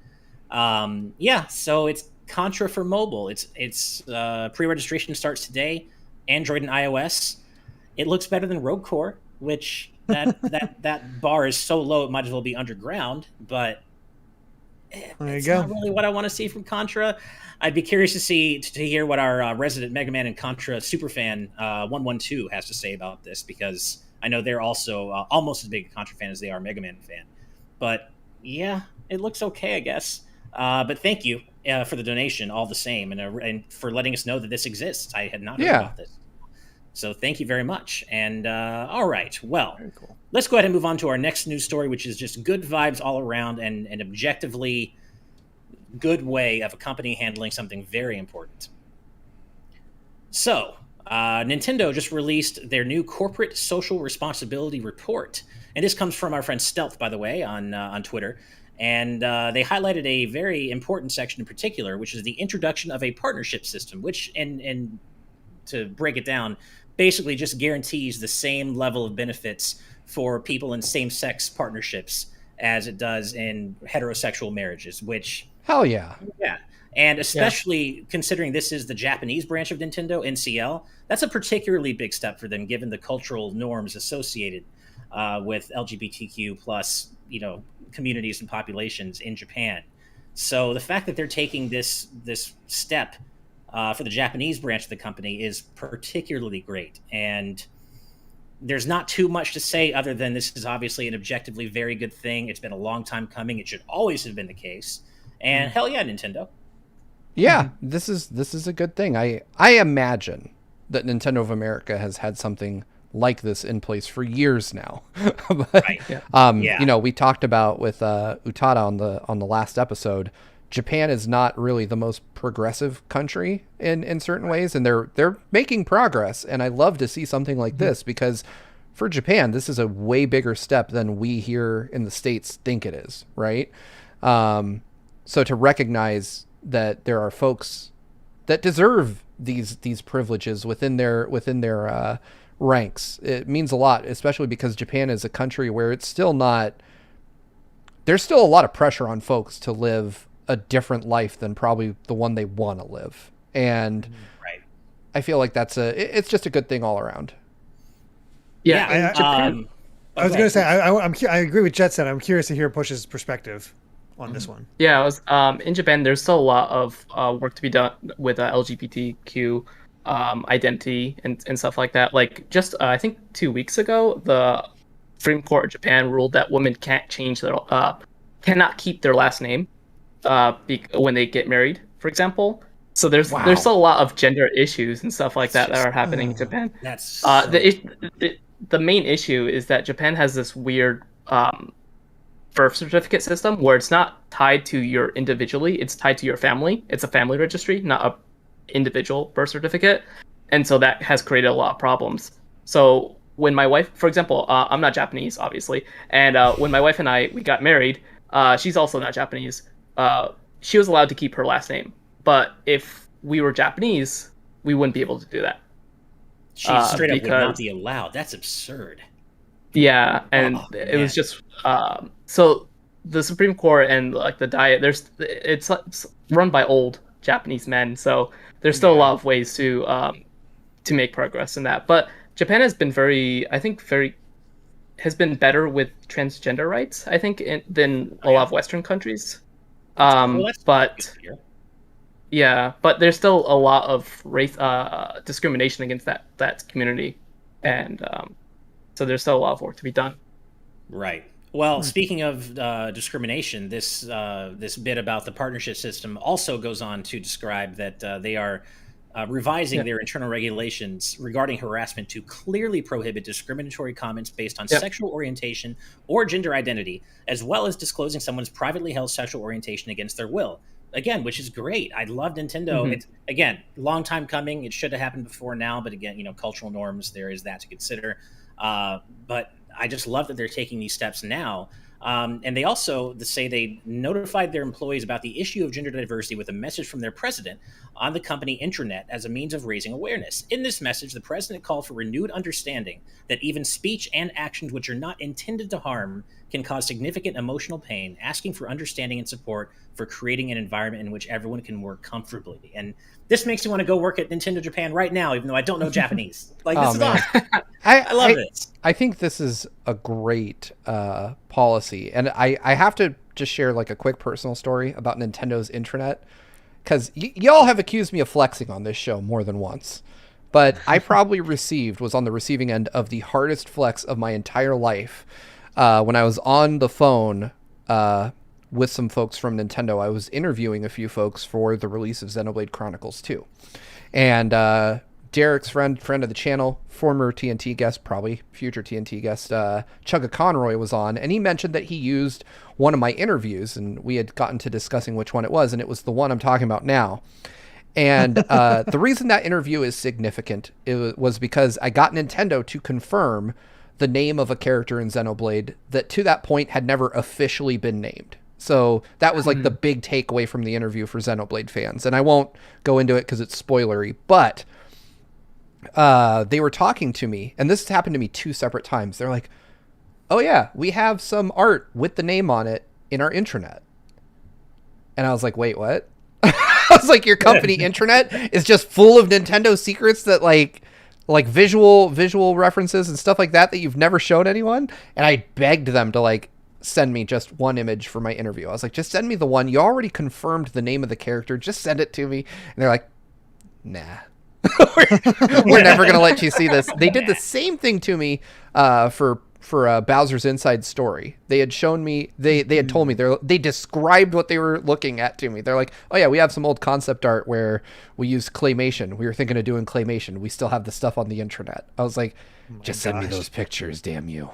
[SPEAKER 1] So it's Contra for mobile. It's pre-registration starts today, Android and iOS. It looks better than Rogue Core, which that bar is so low it might as well be underground, but it's not really what I want to see from Contra. I'd be curious to hear what our resident Mega Man and Contra superfan 112 has to say about this, because I know they're also almost as big a Contra fan as they are Mega Man fan. But yeah, it looks okay, I guess. But thank you for the donation, all the same, and for letting us know that this exists. I had not heard about this. So thank you very much. And all right, well, cool. Let's go ahead and move on to our next news story, which is just good vibes all around and an objectively good way of a company handling something very important. So Nintendo just released their new corporate social responsibility report, and this comes from our friend Stealth, by the way, on Twitter. And they highlighted a very important section in particular, which is the introduction of a partnership system, which, and to break it down, basically just guarantees the same level of benefits for people in same-sex partnerships as it does in heterosexual marriages, which...
[SPEAKER 3] Hell yeah.
[SPEAKER 1] Yeah. And especially considering this is the Japanese branch of Nintendo, NCL, that's a particularly big step for them, given the cultural norms associated with LGBTQ plus, communities and populations in Japan. So the fact that they're taking this step for the Japanese branch of the company is particularly great. And there's not too much to say other than this is obviously an objectively very good thing. It's been a long time coming. It should always have been the case. And hell yeah, Nintendo.
[SPEAKER 3] Yeah, this is a good thing. I imagine that Nintendo of America has had something like this in place for years now. But,
[SPEAKER 1] right.
[SPEAKER 3] We talked about with Utada on the last episode, Japan is not really the most progressive country in certain ways, and they're making progress. And I love to see something like this because for Japan, this is a way bigger step than we here in the States think it is, right? So to recognize that there are folks that deserve these privileges within their ranks, it means a lot, especially because Japan is a country where there's still a lot of pressure on folks to live a different life than probably the one they want to live. And I feel like it's just a good thing all around.
[SPEAKER 1] Yeah.
[SPEAKER 2] Japan.
[SPEAKER 4] I was going to say, I agree with Jet said. I'm curious to hear Push's perspective on this one.
[SPEAKER 2] Yeah, in Japan, there's still a lot of work to be done with LGBTQ identity and stuff like that. Like just I think 2 weeks ago, the Supreme Court of Japan ruled that women cannot keep their last name when they get married, for example. So there's still a lot of gender issues and stuff like that are happening in Japan.
[SPEAKER 1] That's
[SPEAKER 2] the main issue is that Japan has this weird birth certificate system where it's not tied to your individually, it's tied to your family. It's a family registry, not a individual birth certificate. And so that has created a lot of problems. So when my wife, for example, I'm not Japanese, obviously. And when my wife and we got married, she's also not Japanese. She was allowed to keep her last name. But if we were Japanese, we wouldn't be able to do that.
[SPEAKER 1] She straight up would not be allowed. That's absurd.
[SPEAKER 2] Yeah, and it was just so the Supreme Court and like the Diet. It's run by old Japanese men, so there's still a lot of ways to make progress in that. But Japan has been has been better with transgender rights, I think, than a lot of Western countries. But there's still a lot of race discrimination against that community, and so there's still a lot of work to be done.
[SPEAKER 1] Right. Well, speaking of discrimination, this bit about the partnership system also goes on to describe that they are revising their internal regulations regarding harassment to clearly prohibit discriminatory comments based on sexual orientation or gender identity, as well as disclosing someone's privately held sexual orientation against their will. Again, which is great. I love Nintendo. It's, again, long time coming. It should have happened before now, but again, cultural norms, there is that to consider. But I just love that they're taking these steps now. And they also say they notified their employees about the issue of gender diversity with a message from their president on the company intranet as a means of raising awareness. In this message, the president called for renewed understanding that even speech and actions which are not intended to harm can cause significant emotional pain, asking for understanding and support for creating an environment in which everyone can work comfortably. And this makes me want to go work at Nintendo Japan right now, even though I don't know Japanese. This is awesome. I love this.
[SPEAKER 3] I think this is a great policy. And I have to just share like a quick personal story about Nintendo's intranet, because y'all have accused me of flexing on this show more than once. But I probably was on the receiving end of the hardest flex of my entire life. When I was on the phone with some folks from Nintendo, I was interviewing a few folks for the release of Xenoblade Chronicles 2. And Derek's friend of the channel, former TNT guest, probably future TNT guest, Chugga Conroy was on, and he mentioned that he used one of my interviews, and we had gotten to discussing which one it was, and it was the one I'm talking about now. And the reason that interview is significant was because I got Nintendo to confirm the name of a character in Xenoblade that to that point had never officially been named. So that was like the big takeaway from the interview for Xenoblade fans. And I won't go into it because it's spoilery, but they were talking to me, and this has happened to me 2 separate times. They're like, oh yeah, we have some art with the name on it in our intranet. And I was like, wait, what? I was like, your company intranet is just full of Nintendo secrets that like visual references and stuff like that you've never shown anyone. And I begged them to like send me just one image for my interview. I was like, just send me the one. You already confirmed the name of the character. Just send it to me. And they're like, nah. we're never going to let you see this. They did the same thing to me for Bowser's Inside Story. They had shown me, they had told me, they described what they were looking at to me. They're like, oh yeah, we have some old concept art where we use claymation. We were thinking of doing claymation. We still have the stuff on the intranet. I was like, just send me those pictures, damn you.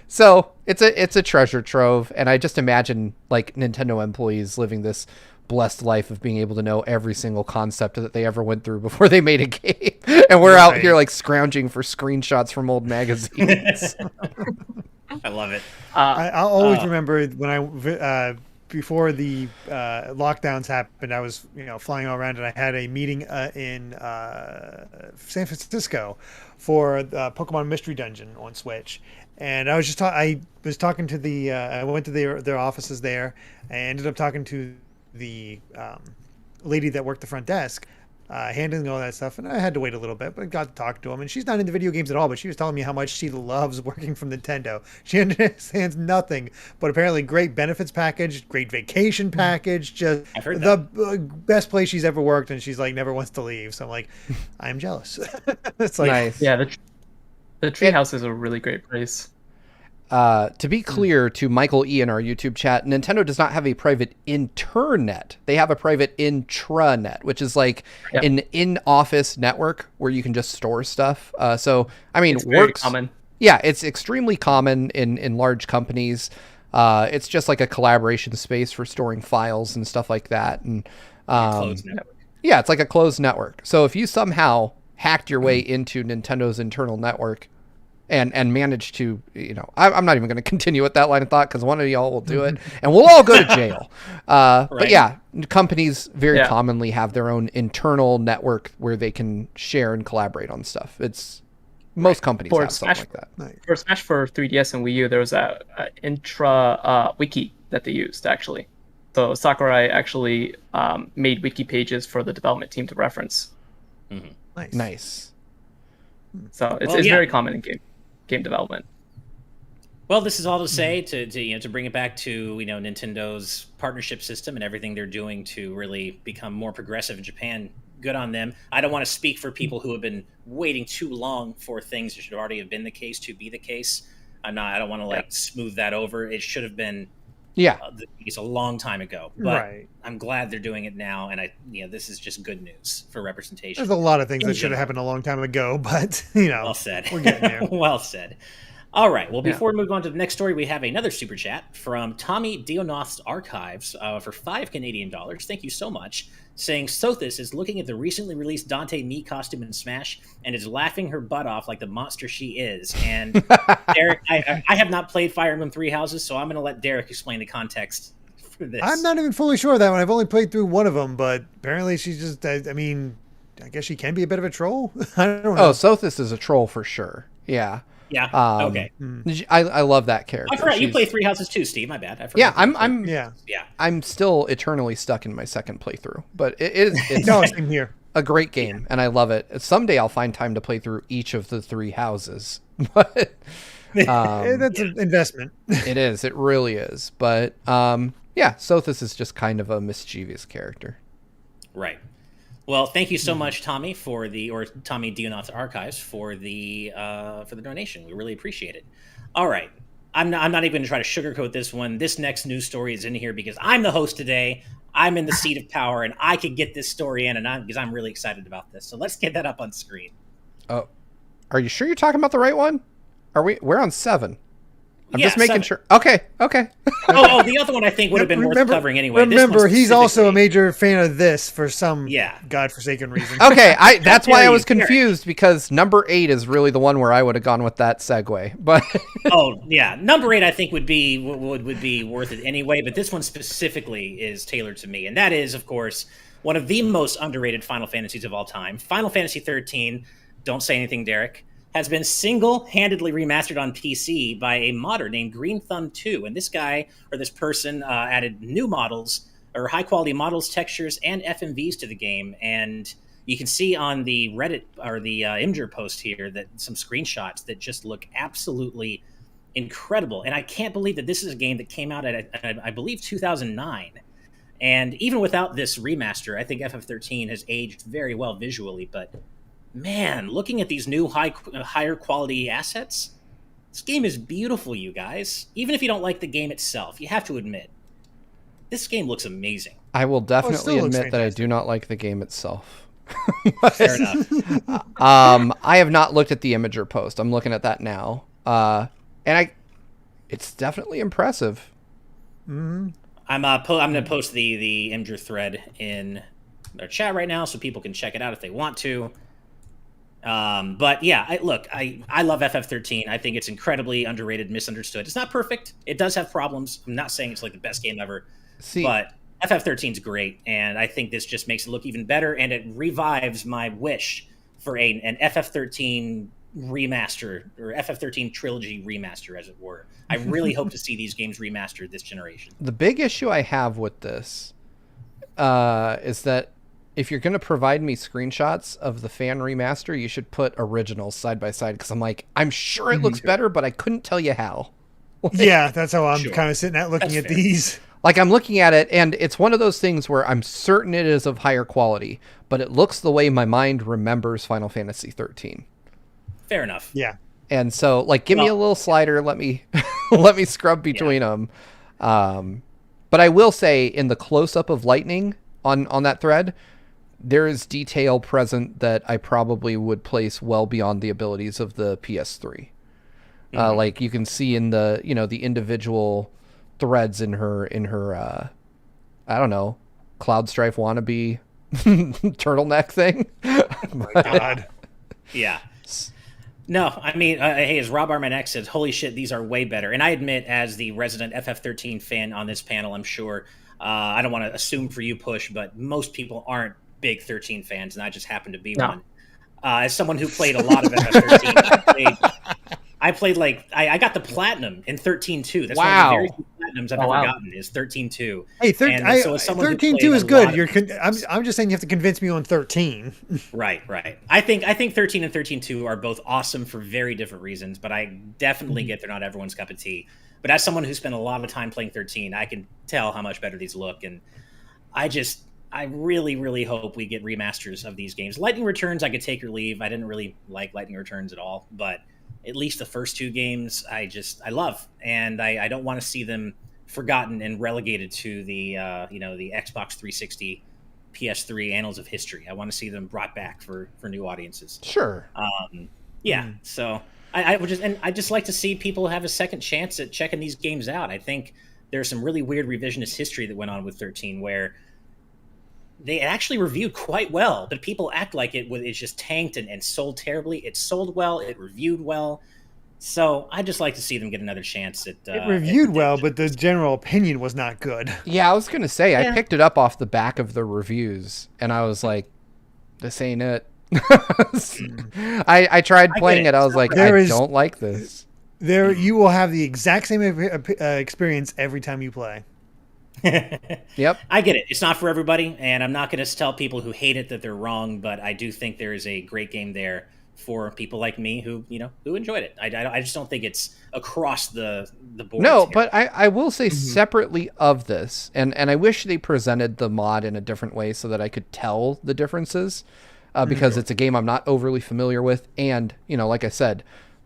[SPEAKER 3] So it's a treasure trove. And I just imagine like Nintendo employees living this blessed life of being able to know every single concept that they ever went through before they made a game. And we're out here like scrounging for screenshots from old magazines.
[SPEAKER 1] I love it.
[SPEAKER 4] I'll always remember when I before the lockdowns happened, I was flying all around, and I had a meeting in San Francisco for Pokemon Mystery Dungeon on Switch. And I was just I was talking to the I went to their offices there. I ended up talking to the lady that worked the front desk, handling all that stuff, and I had to wait a little bit, but I got to talk to him. And she's not into video games at all, but she was telling me how much she loves working from Nintendo. She understands nothing, but apparently great benefits package, great vacation package, just the best place she's ever worked, and she's like never wants to leave. So I'm like, I'm jealous. It's like,
[SPEAKER 3] nice.
[SPEAKER 2] Yeah, the treehouse is a really great place.
[SPEAKER 3] To be clear to Michael E. in our YouTube chat, Nintendo does not have a private internet. They have a private intranet, which is like an in-office network where you can just store stuff. So, I mean,
[SPEAKER 2] it's very common.
[SPEAKER 3] Yeah, it's extremely common in large companies. It's just like a collaboration space for storing files and stuff like that. And
[SPEAKER 1] closed network.
[SPEAKER 3] Yeah, it's like a closed network. So if you somehow hacked your way into Nintendo's internal network, and manage to, I'm not even going to continue with that line of thought because one of y'all will do it and we'll all go to jail. Right. But yeah, companies very commonly have their own internal network where they can share and collaborate on stuff. Most companies have something like that.
[SPEAKER 2] For Smash for 3DS and Wii U, there was a intra wiki that they used actually. So Sakurai actually made wiki pages for the development team to reference.
[SPEAKER 1] Mm-hmm.
[SPEAKER 3] Nice.
[SPEAKER 2] So it's very common in game development.
[SPEAKER 1] Well, this is all to say to bring it back to Nintendo's partnership system and everything they're doing to really become more progressive in Japan. Good on them. I don't want to speak for people who have been waiting too long for things that should already have been the case to be the case. I don't want to smooth that over. It should have been the case a long time ago. But I'm glad they're doing it now, and this is just good news for representation.
[SPEAKER 4] There's a lot of things that should have happened a long time ago, but well
[SPEAKER 1] said.
[SPEAKER 4] We're getting there.
[SPEAKER 1] Well said. All right. Well, before we move on to the next story, we have another super chat from Tommy Dionoth's Archives for $5 Canadian. Thank you so much. Saying Sothis is looking at the recently released Dante Mii costume in Smash and is laughing her butt off like the monster she is. And Derek, I have not played Fire Emblem Three Houses, so I'm going to let Derek explain the context for this.
[SPEAKER 4] I'm not even fully sure of that one. I've only played through one of them, but apparently she's just, I guess she can be a bit of a troll. I don't know.
[SPEAKER 3] Oh, Sothis is a troll for sure. Yeah.
[SPEAKER 1] Yeah. Okay.
[SPEAKER 3] I love that character.
[SPEAKER 1] I forgot you play Three Houses too, Steve. My bad. I forgot.
[SPEAKER 3] I'm still eternally stuck in my second playthrough, but it's
[SPEAKER 4] no, same here.
[SPEAKER 3] A great game, and I love it. Someday I'll find time to play through each of the three houses, but
[SPEAKER 4] that's an investment.
[SPEAKER 3] It is. It really is. But Sothis is just kind of a mischievous character.
[SPEAKER 1] Right. Well, thank you so much, Tommy, Tommy Dionoth's Archives for the donation. We really appreciate it. All right. I'm not even going to try to sugarcoat this one. This next news story is in here because I'm the host today. I'm in the seat of power, and I could get this story in, because I'm really excited about this. So let's get that up on screen.
[SPEAKER 3] Oh, are you sure you're talking about the right one? We're on 7. I'm just making sure. Okay.
[SPEAKER 1] The other one I think would have been worth covering anyway.
[SPEAKER 4] Remember, he's also a major fan of this for some godforsaken reason.
[SPEAKER 3] Okay, that's why I was confused, because number 8 is really the one where I would have gone with that segue. But
[SPEAKER 1] number 8 I think would be worth it anyway. But this one specifically is tailored to me, and that is, of course, one of the most underrated Final Fantasies of all time. Final Fantasy XIII. Don't say anything, Derek. Has been single-handedly remastered on PC by a modder named Green Thumb 2. And this guy, or this person, added new models, or high-quality models, textures, and FMVs to the game. And you can see on the Reddit, or the Imgur post here, that some screenshots that just look absolutely incredible. And I can't believe that this is a game that came out at I believe, 2009. And even without this remaster, I think FF13 has aged very well visually, but man, looking at these new higher quality assets, this game is beautiful, you guys. Even if you don't like the game itself, you have to admit, this game looks amazing.
[SPEAKER 3] I will definitely admit that I do not like the game itself.
[SPEAKER 1] Fair enough.
[SPEAKER 3] I have not looked at the Imgur post. I'm looking at that now. It's definitely impressive.
[SPEAKER 4] Mm-hmm.
[SPEAKER 1] I'm going to post the Imgur thread in our chat right now so people can check it out if they want to. But yeah, I love FF13. I think it's incredibly underrated, misunderstood. It's not perfect. It does have problems. I'm not saying it's like the best game ever, but FF13 is great. And I think this just makes it look even better. And it revives my wish for an FF13 remaster, or FF13 trilogy remaster, as it were. I really hope to see these games remastered this generation.
[SPEAKER 3] The big issue I have with this is that if you're going to provide me screenshots of the fan remaster, you should put originals side by side, because I'm sure it looks better, but I couldn't tell you how.
[SPEAKER 4] Yeah, that's how I'm kind of sitting at looking at these.
[SPEAKER 3] Like, I'm looking at it, and it's one of those things where I'm certain it is of higher quality, but it looks the way my mind remembers Final Fantasy XIII.
[SPEAKER 1] Fair enough.
[SPEAKER 4] Yeah.
[SPEAKER 3] And so, like, give me a little slider, let me scrub between them. But I will say, in the close-up of Lightning on that thread, there is detail present that I probably would place well beyond the abilities of the PS3. Like, you can see in the the individual threads in her I don't know, Cloud Strife wannabe turtleneck thing.
[SPEAKER 4] Oh my God.
[SPEAKER 1] Yeah. No, I mean, hey, as Rob Arman X says, holy shit, these are way better. And I admit, as the resident FF13 fan on this panel, I'm sure, I don't want to assume for you, Push, but most people aren't big 13 fans, and I just happen to be one. As someone who played a lot of FF13, I got the platinum in 13-2. That's one of the very few platinums I've ever gotten, is 13-2.
[SPEAKER 4] Hey, 13-2 is good. I'm just saying you have to convince me on 13.
[SPEAKER 1] Right. I think 13 and 13-2 are both awesome for very different reasons, but I definitely get they're not everyone's cup of tea. But as someone who spent a lot of time playing 13, I can tell how much better these look, and I really, really hope we get remasters of these games. Lightning Returns, I could take or leave. I didn't really like Lightning Returns at all, but at least the first two games I love, and I don't want to see them forgotten and relegated to the the Xbox 360, PS3 annals of history. I want to see them brought back for new audiences.
[SPEAKER 3] Sure.
[SPEAKER 1] So I just like to see people have a second chance at checking these games out. I think there's some really weird revisionist history that went on with 13 where they actually reviewed quite well, but people act like it's just tanked and sold terribly. It sold well, it reviewed well. So I just like to see them get another chance at
[SPEAKER 4] it reviewed well, but the general opinion was not good.
[SPEAKER 3] Yeah, I was going to say, I picked it up off the back of the reviews, and I was like, this ain't it. I tried playing it. I was like, I don't like this.
[SPEAKER 4] You will have the exact same experience every time you play.
[SPEAKER 3] Yep.
[SPEAKER 1] I get it. It's not for everybody, and I'm not going to tell people who hate it that they're wrong, but I do think there is a great game there for people like me who enjoyed it. I just don't think it's across the board.
[SPEAKER 3] No, but I will say separately of this, and I wish they presented the mod in a different way so that I could tell the differences, because it's a game I'm not overly familiar with, and, like I said,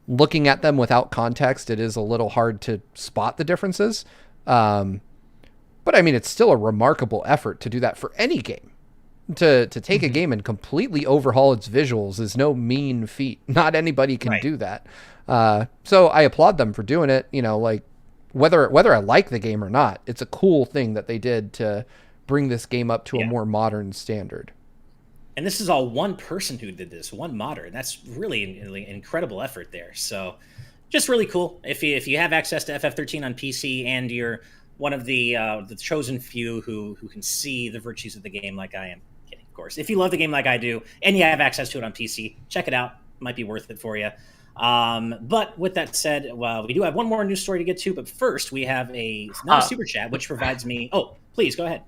[SPEAKER 3] looking at them without context, it is a little hard to spot the differences. But I mean, it's still a remarkable effort to do that for any game, to take a game and completely overhaul its visuals is no mean feat. Not anybody can do that. So I applaud them for doing it. You know, like whether I like the game or not, it's a cool thing that they did to bring this game up to a more modern standard.
[SPEAKER 1] And this is all one person who did this, one modder. That's really an incredible effort there. So just really cool. If you have access to FF13 on PC and you're one of the chosen few who can see the virtues of the game like I am. Kidding, of course. If you love the game like I do and you have access to it on PC, check it out. Might be worth it for you. But with that said, well, we do have one more news story to get to. But first, we have another super chat, which provides me. Oh, please go ahead.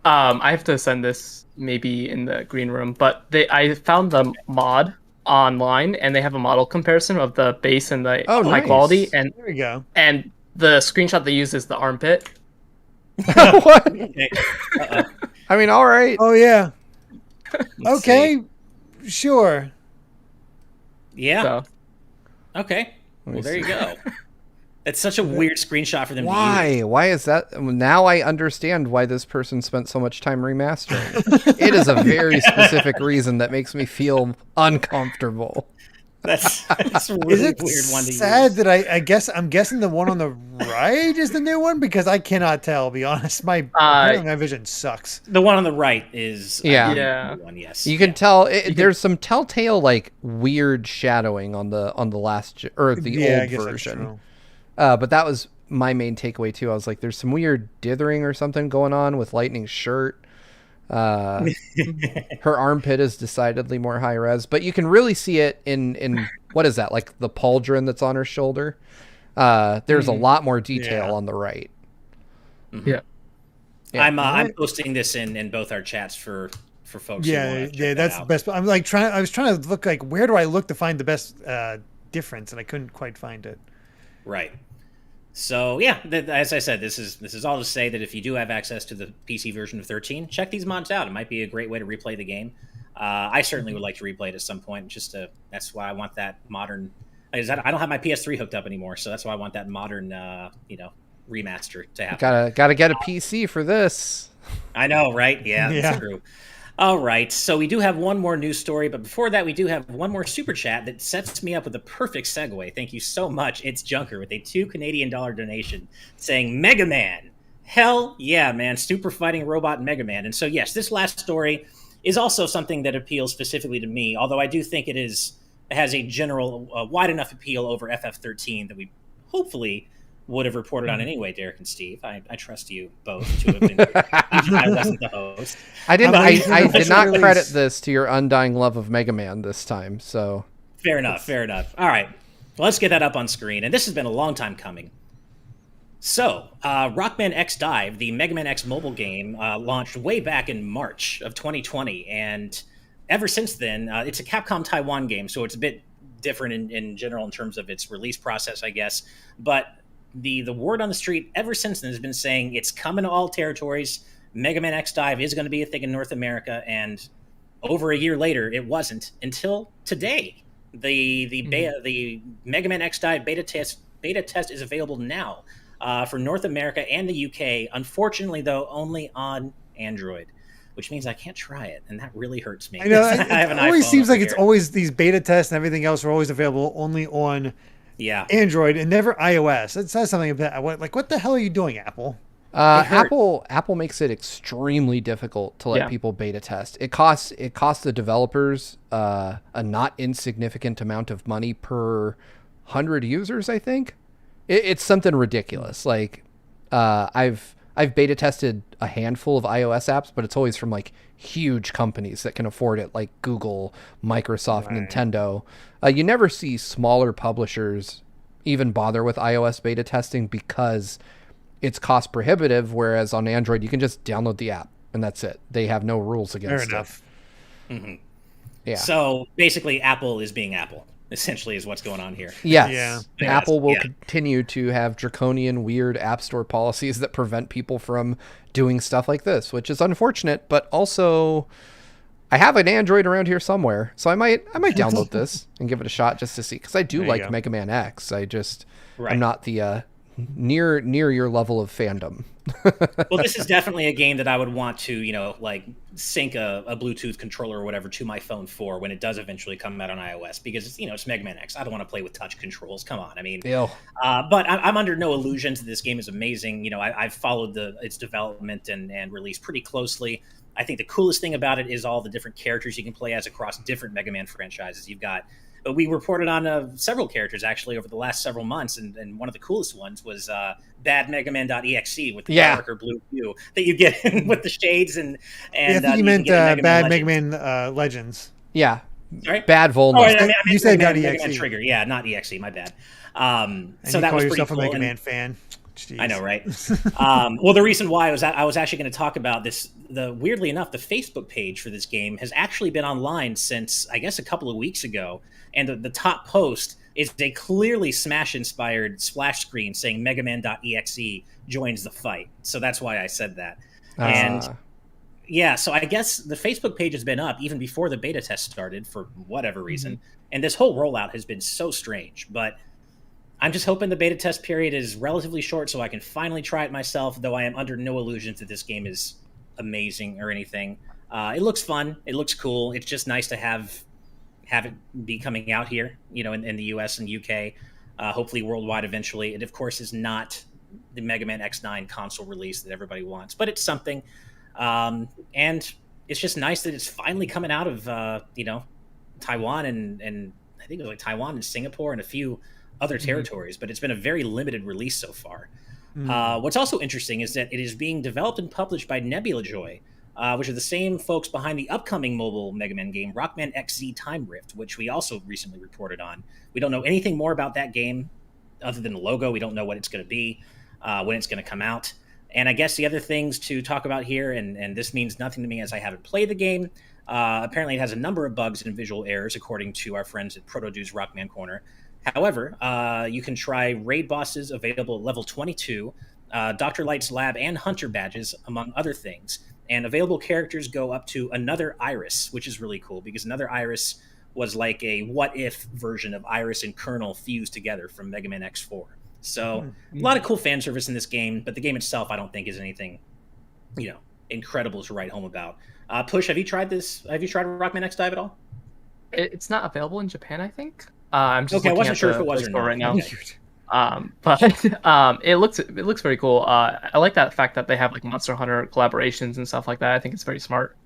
[SPEAKER 2] I have to send this maybe in the green room, but I found the mod online, and they have a model comparison of the base and the high quality. And
[SPEAKER 4] there we go.
[SPEAKER 2] And the screenshot they use is the armpit.
[SPEAKER 3] What? I mean, all right.
[SPEAKER 4] Oh yeah. Okay, sure.
[SPEAKER 1] Yeah.
[SPEAKER 2] So.
[SPEAKER 1] Okay. Well, there you go. It's such a weird screenshot for them to use.
[SPEAKER 3] Why is that? Now I understand why this person spent so much time remastering. It is a very specific reason that makes me feel uncomfortable.
[SPEAKER 1] That's a really weird one to use.
[SPEAKER 4] Sad that I'm guessing the one on the right is the new one because I cannot tell. To be honest, my vision sucks.
[SPEAKER 1] The one on the right is
[SPEAKER 3] the
[SPEAKER 1] one. Yes,
[SPEAKER 3] you can tell. There's some telltale like weird shadowing on the last or the old version. But that was my main takeaway too. I was like, there's some weird dithering or something going on with Lightning's shirt. Her armpit is decidedly more high res, but you can really see it in what is that, like the pauldron that's on her shoulder. There's a lot more detail on the right.
[SPEAKER 2] Yeah.
[SPEAKER 1] I'm posting this in both our chats for folks.
[SPEAKER 4] Yeah, that's the best. I was trying to look like, where do I look to find the best difference, and I couldn't quite find it.
[SPEAKER 1] Right. So yeah, as I said, this is all to say that if you do have access to the PC version of 13, check these mods out. It might be a great way to replay the game. I certainly would like to replay it at some point. That's why I want that modern. I don't have my PS3 hooked up anymore, so that's why I want that modern, remaster to happen.
[SPEAKER 3] Gotta get a PC for this.
[SPEAKER 1] I know, right? Yeah, that's true. All right, so we do have one more news story, but before that, we do have one more super chat that sets me up with a perfect segue. Thank you so much. It's Junker with a $2 Canadian donation saying, Mega Man. Hell yeah, man. Super fighting robot Mega Man. And so, yes, this last story is also something that appeals specifically to me, although I do think it has a general, wide enough appeal over FF13 that we hopefully would have reported on anyway, Derek and Steve. I trust you both to have been here. I wasn't the host.
[SPEAKER 3] I did not credit this to your undying love of Mega Man this time. So
[SPEAKER 1] fair enough. All right, well, let's get that up on screen. And this has been a long time coming. So, Rockman X Dive, the Mega Man X mobile game, launched way back in March of 2020, and ever since then, it's a Capcom Taiwan game, so it's a bit different in general in terms of its release process, I guess. But the word on the street ever since then has been saying it's coming to all territories. Mega Man X Dive is going to be a thing in North America, and over a year later, it wasn't until today. The Mega Man X Dive beta test is available now for North America and the UK. Unfortunately, though, only on Android, which means I can't try it, and that really hurts me.
[SPEAKER 4] I know. It always seems like it's always these beta tests and everything else are always available only on Android and never iOS. It says something about what the hell are you doing, Apple?
[SPEAKER 3] Apple makes it extremely difficult to let people beta test. It costs the developers a not insignificant amount of money per 100 users, I think. It's something ridiculous. Like I've beta tested a handful of iOS apps, but it's always from like huge companies that can afford it, like Google, Microsoft, Nintendo. You never see smaller publishers even bother with iOS beta testing because it's cost prohibitive, whereas on Android you can just download the app and that's it. They have no rules against it.
[SPEAKER 4] Fair enough.
[SPEAKER 1] Mm-hmm.
[SPEAKER 3] Yeah.
[SPEAKER 1] So basically, Apple is being Apple. Essentially, is what's going on here.
[SPEAKER 3] Yes. Yeah. Apple will continue to have draconian, weird App Store policies that prevent people from doing stuff like this, which is unfortunate. But also, I have an Android around here somewhere, so I might download this and give it a shot just to see, because I do like Mega Man X. I'm not the near your level of fandom.
[SPEAKER 1] Well, this is definitely a game that I would want to, like sync a Bluetooth controller or whatever to my phone for when it does eventually come out on iOS, because it's Mega Man X. I don't want to play with touch controls. Come on, I mean, but I'm under no illusions that this game is amazing. I've followed its development and release pretty closely. I think the coolest thing about it is all the different characters you can play as across different Mega Man franchises. But we reported on several characters actually over the last several months, and one of the coolest ones was Bad Mega Man.exe with the darker blue hue that you get with the shades and
[SPEAKER 4] I think you meant Bad Mega Man Legends.
[SPEAKER 3] Yeah,
[SPEAKER 1] sorry?
[SPEAKER 3] Bad Volna.
[SPEAKER 4] You said
[SPEAKER 1] Mega Man Trigger, yeah, not exe. My bad. So that was pretty cool.
[SPEAKER 4] A Mega Man fan. Jeez.
[SPEAKER 1] I know, right? Well, the reason why I was actually going to talk about this. Weirdly enough, the Facebook page for this game has actually been online since I guess a couple of weeks ago, and the top post is a clearly Smash-inspired splash screen saying Mega Man.exe joins the fight. So that's why I said that. And yeah, so I guess the Facebook page has been up even before the beta test started for whatever reason, and this whole rollout has been so strange, but I'm just hoping the beta test period is relatively short so I can finally try it myself, though I am under no illusions that this game is amazing or anything. It looks fun. It looks cool. It's just nice to have it be coming out here, in the US and UK, hopefully worldwide eventually. It, of course, is not the Mega Man X9 console release that everybody wants, but it's something. And it's just nice that it's finally coming out of, Taiwan and I think it was like Taiwan and Singapore and a few other territories, but it's been a very limited release so far. What's also interesting is that it is being developed and published by Nebula Joy, which are the same folks behind the upcoming mobile Mega Man game, Rockman XZ Time Rift, which we also recently reported on. We don't know anything more about that game other than the logo. We don't know what it's going to be, when it's going to come out. And I guess the other things to talk about here, and this means nothing to me as I haven't played the game, apparently it has a number of bugs and visual errors, according to our friends at Protodude's Rockman Corner. However, you can try raid bosses available at level 22, Dr. Light's lab, and hunter badges, among other things. And available characters go up to Another Iris, which is really cool because Another Iris was like a what-if version of Iris and Colonel fused together from Mega Man X4. So a lot of cool fan service in this game, but the game itself I don't think is anything, incredible to write home about. Push, have you tried this? Have you tried Rockman X Dive at all?
[SPEAKER 2] It's not available in Japan, I think. I'm just
[SPEAKER 1] okay. I wasn't sure if it was or not
[SPEAKER 2] right now.
[SPEAKER 1] Okay.
[SPEAKER 2] But it looks very cool. I like that fact that they have like Monster Hunter collaborations and stuff like that. I think it's very smart.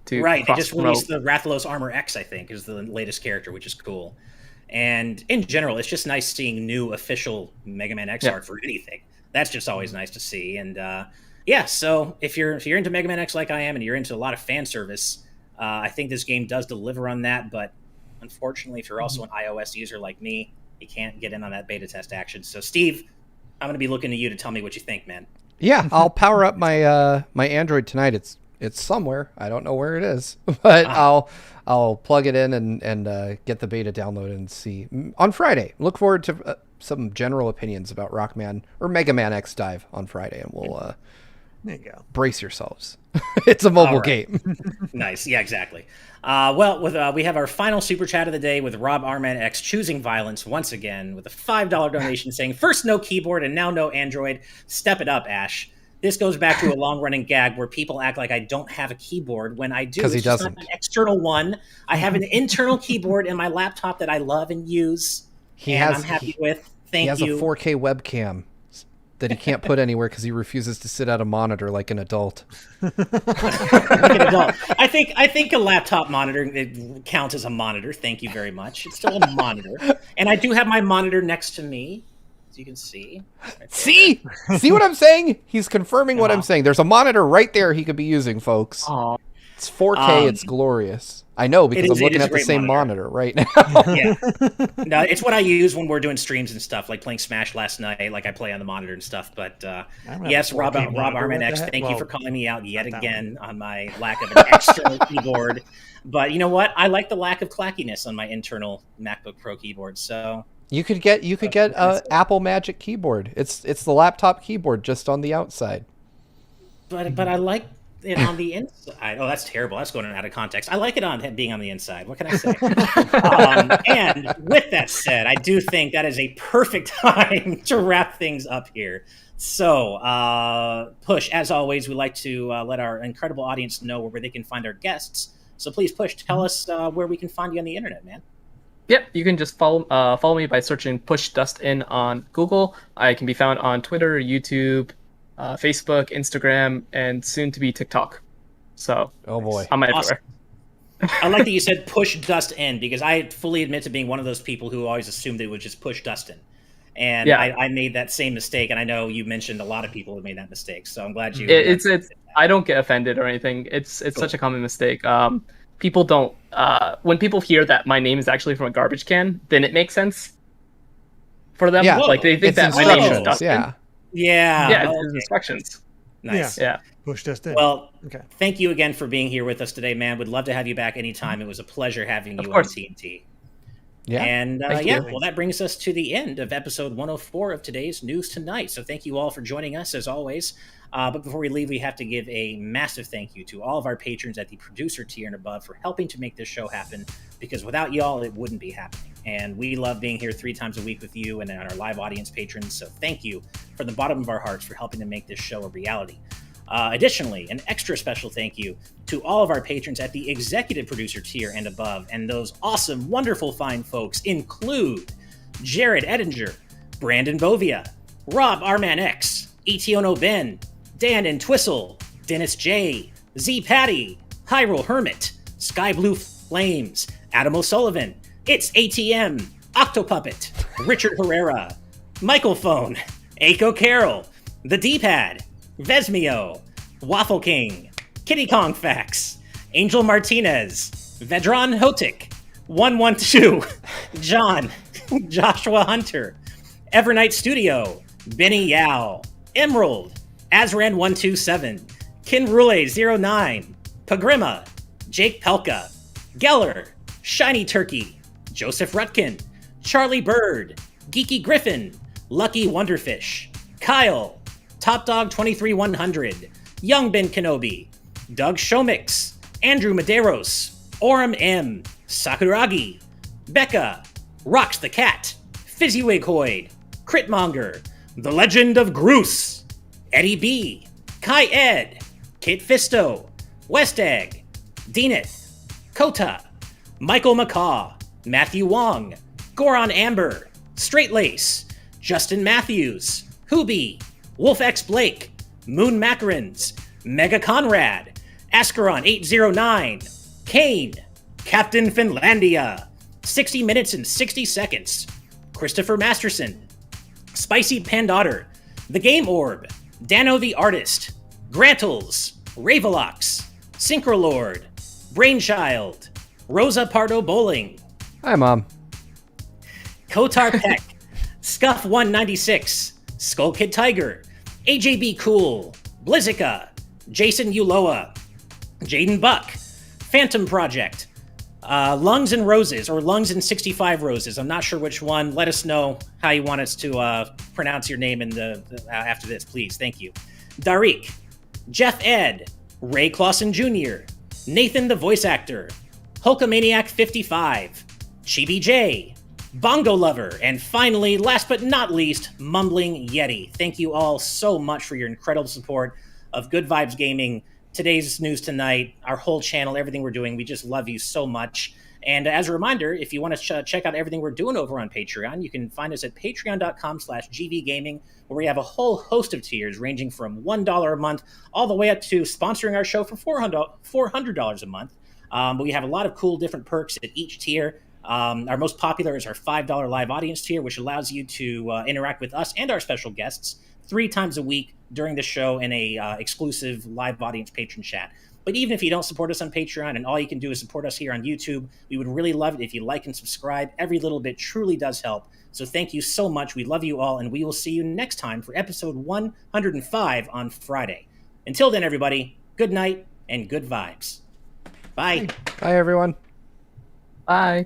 [SPEAKER 2] They just released the Rathalos Armor X, I think, is the latest character, which is cool. And in general, it's just nice seeing new official Mega Man X art for anything. That's just always nice to see. And so if you're into Mega Man X like I am, and you're into a lot of fan service, I think this game does deliver on that. But unfortunately, if you're also an iOS user like me, you can't get in on that beta test action. So, Steve, I'm going to be looking to you to tell me what you think, man.
[SPEAKER 3] Yeah, I'll power up my my Android tonight. It's somewhere. I don't know where it is, but I'll plug it in and get the beta downloaded and see on Friday. Look forward to some general opinions about Rockman or Mega Man X Dive on Friday, and we'll
[SPEAKER 4] there you go.
[SPEAKER 3] Brace yourselves. It's a mobile game.
[SPEAKER 1] Nice. Yeah, exactly. We have our final super chat of the day with Rob Arman X choosing violence once again with a $5 donation saying, first no keyboard and now no Android. Step it up, Ash. This goes back to a long-running gag where people act like I don't have a keyboard when I do.
[SPEAKER 3] Because he doesn't.
[SPEAKER 1] Not an external one. I have an internal keyboard in my laptop that I love and use. I'm happy with. Thank you.
[SPEAKER 3] He has a 4K webcam that he can't put anywhere because he refuses to sit at a monitor like an adult.
[SPEAKER 1] I think a laptop monitor counts as a monitor. Thank you very much. It's still a monitor, and I do have my monitor next to me, as you can see. Right,
[SPEAKER 3] see what I'm saying? He's confirming what I'm saying. There's a monitor right there he could be using, folks.
[SPEAKER 2] Aww.
[SPEAKER 3] It's 4K. It's glorious. I know because I'm looking at the same monitor right now.
[SPEAKER 1] Yeah, no, it's what I use when we're doing streams and stuff, like playing Smash last night. Like I play on the monitor and stuff. But yes, Rob Arman X, thank you for calling me out yet again on my lack of an external keyboard. But you know what? I like the lack of clackiness on my internal MacBook Pro keyboard. So
[SPEAKER 3] you could get a Apple Magic keyboard. It's the laptop keyboard just on the outside.
[SPEAKER 1] But I like. it on the inside. Oh, that's terrible. That's going out of context. I like it on being on the inside. What can I say? And with that said, I do think that is a perfect time to wrap things up here. So, Push, as always, we like to let our incredible audience know where they can find our guests. So please, Push, tell us where we can find you on the internet, man.
[SPEAKER 2] Yep, you can just follow me by searching PushDustIn on Google. I can be found on Twitter, YouTube, Facebook, Instagram, and soon to be TikTok. So,
[SPEAKER 3] oh boy,
[SPEAKER 2] I'm everywhere.
[SPEAKER 1] I like that you said PushDustIn, because I fully admit to being one of those people who always assumed it would just PushDustIn. And yeah. I made that same mistake, and I know you mentioned a lot of people have made that mistake. So I'm glad you.
[SPEAKER 2] It's I don't get offended or anything. It's cool. Such a common mistake. People don't. When people hear that my name is actually from a garbage can, then it makes sense for them.
[SPEAKER 3] Yeah.
[SPEAKER 2] Like they think that my name is Dustin.
[SPEAKER 1] Yeah.
[SPEAKER 2] It's instructions.
[SPEAKER 1] Nice.
[SPEAKER 2] Yeah.
[SPEAKER 4] PushDustIn.
[SPEAKER 1] Well, thank you again for being here with us today, man. Would love to have you back anytime. It was a pleasure having you on TNT.
[SPEAKER 3] Yeah.
[SPEAKER 1] And well, that brings us to the end of episode 104 of today's News Tonight. So thank you all for joining us, as always. But before we leave, we have to give a massive thank you to all of our patrons at the producer tier and above for helping to make this show happen, because without y'all, it wouldn't be happening. And we love being here 3 times a week with you and our live audience patrons. So thank you from the bottom of our hearts for helping to make this show a reality. Additionally, an extra special thank you to all of our patrons at the executive producer tier and above. And those awesome, wonderful, fine folks include Jared Edinger, Brandon Bovia, Rob Arman X, Etiono Ben, Dan and Twistle, Dennis J, Z Patty, Hyrule Hermit, Sky Blue Flames, Adam O'Sullivan, It's ATM, Octopuppet, Richard Herrera, Michael Phone, Aiko Carroll, The D-Pad, Vesmio, Waffle King, Kitty Kong Facts, Angel Martinez, Vedran Hotik, 112, John, Joshua Hunter, Evernight Studio, Benny Yao, Emerald, Azran127, Kinrule09, Pagrima, Jake Pelka, Geller, Shiny Turkey, Joseph Rutkin, Charlie Bird, Geeky Griffin, Lucky Wonderfish, Kyle, Top Dog 23100, Young Ben Kenobi, Doug Shomix, Andrew Medeiros, Orem M, Sakuragi, Becca, Rocks the Cat, Fizzywig Hoyd, Critmonger, The Legend of Groose, Eddie B, Kai Ed, Kit Fisto, West Egg, Deaneth, Kota, Michael McCaw, Matthew Wong, Goron Amber, Straight Lace, Justin Matthews, Hoobie, Wolf X Blake, Moon Macarons, Mega Conrad, Ascaron 809, Kane, Captain Finlandia, 60 Minutes and 60 Seconds, Christopher Masterson, Spicy Pandotter, The Game Orb, Dano the Artist, Grantles, Ravelox, Synchrolord, Brainchild, Rosa Pardo Bowling.
[SPEAKER 3] Hi, Mom.
[SPEAKER 1] Kotar Peck, Scuff 196, Skull Kid Tiger, AJB Cool, Blizzica, Jason Uloa, Jaden Buck, Phantom Project, Lungs and Roses, or Lungs and 65 Roses. I'm not sure which one. Let us know how you want us to pronounce your name in the after this, please. Thank you. Darik, Jeff Ed, Ray Clausen Jr., Nathan the Voice Actor, Hulkamaniac 55, Chibi J, Bongo Lover, and finally, last but not least, Mumbling Yeti. Thank you all so much for your incredible support of Good Vibes Gaming, today's News Tonight, our whole channel, everything we're doing. We just love you so much. And as a reminder, if you want to check out everything we're doing over on Patreon, you can find us at patreon.com/gvgaming, where we have a whole host of tiers ranging from $1 a month all the way up to sponsoring our show for $400 a month. But we have a lot of cool different perks at each tier. Our most popular is our $5 live audience tier, which allows you to interact with us and our special guests 3 times a week during the show in a exclusive live audience patron chat. But even if you don't support us on Patreon and all you can do is support us here on YouTube, we would really love it if you like and subscribe. Every little bit truly does help. So thank you so much. We love you all, and we will see you next time for episode 105 on Friday. Until then, everybody, good night and good vibes. Bye.
[SPEAKER 3] Bye, everyone.
[SPEAKER 2] Bye.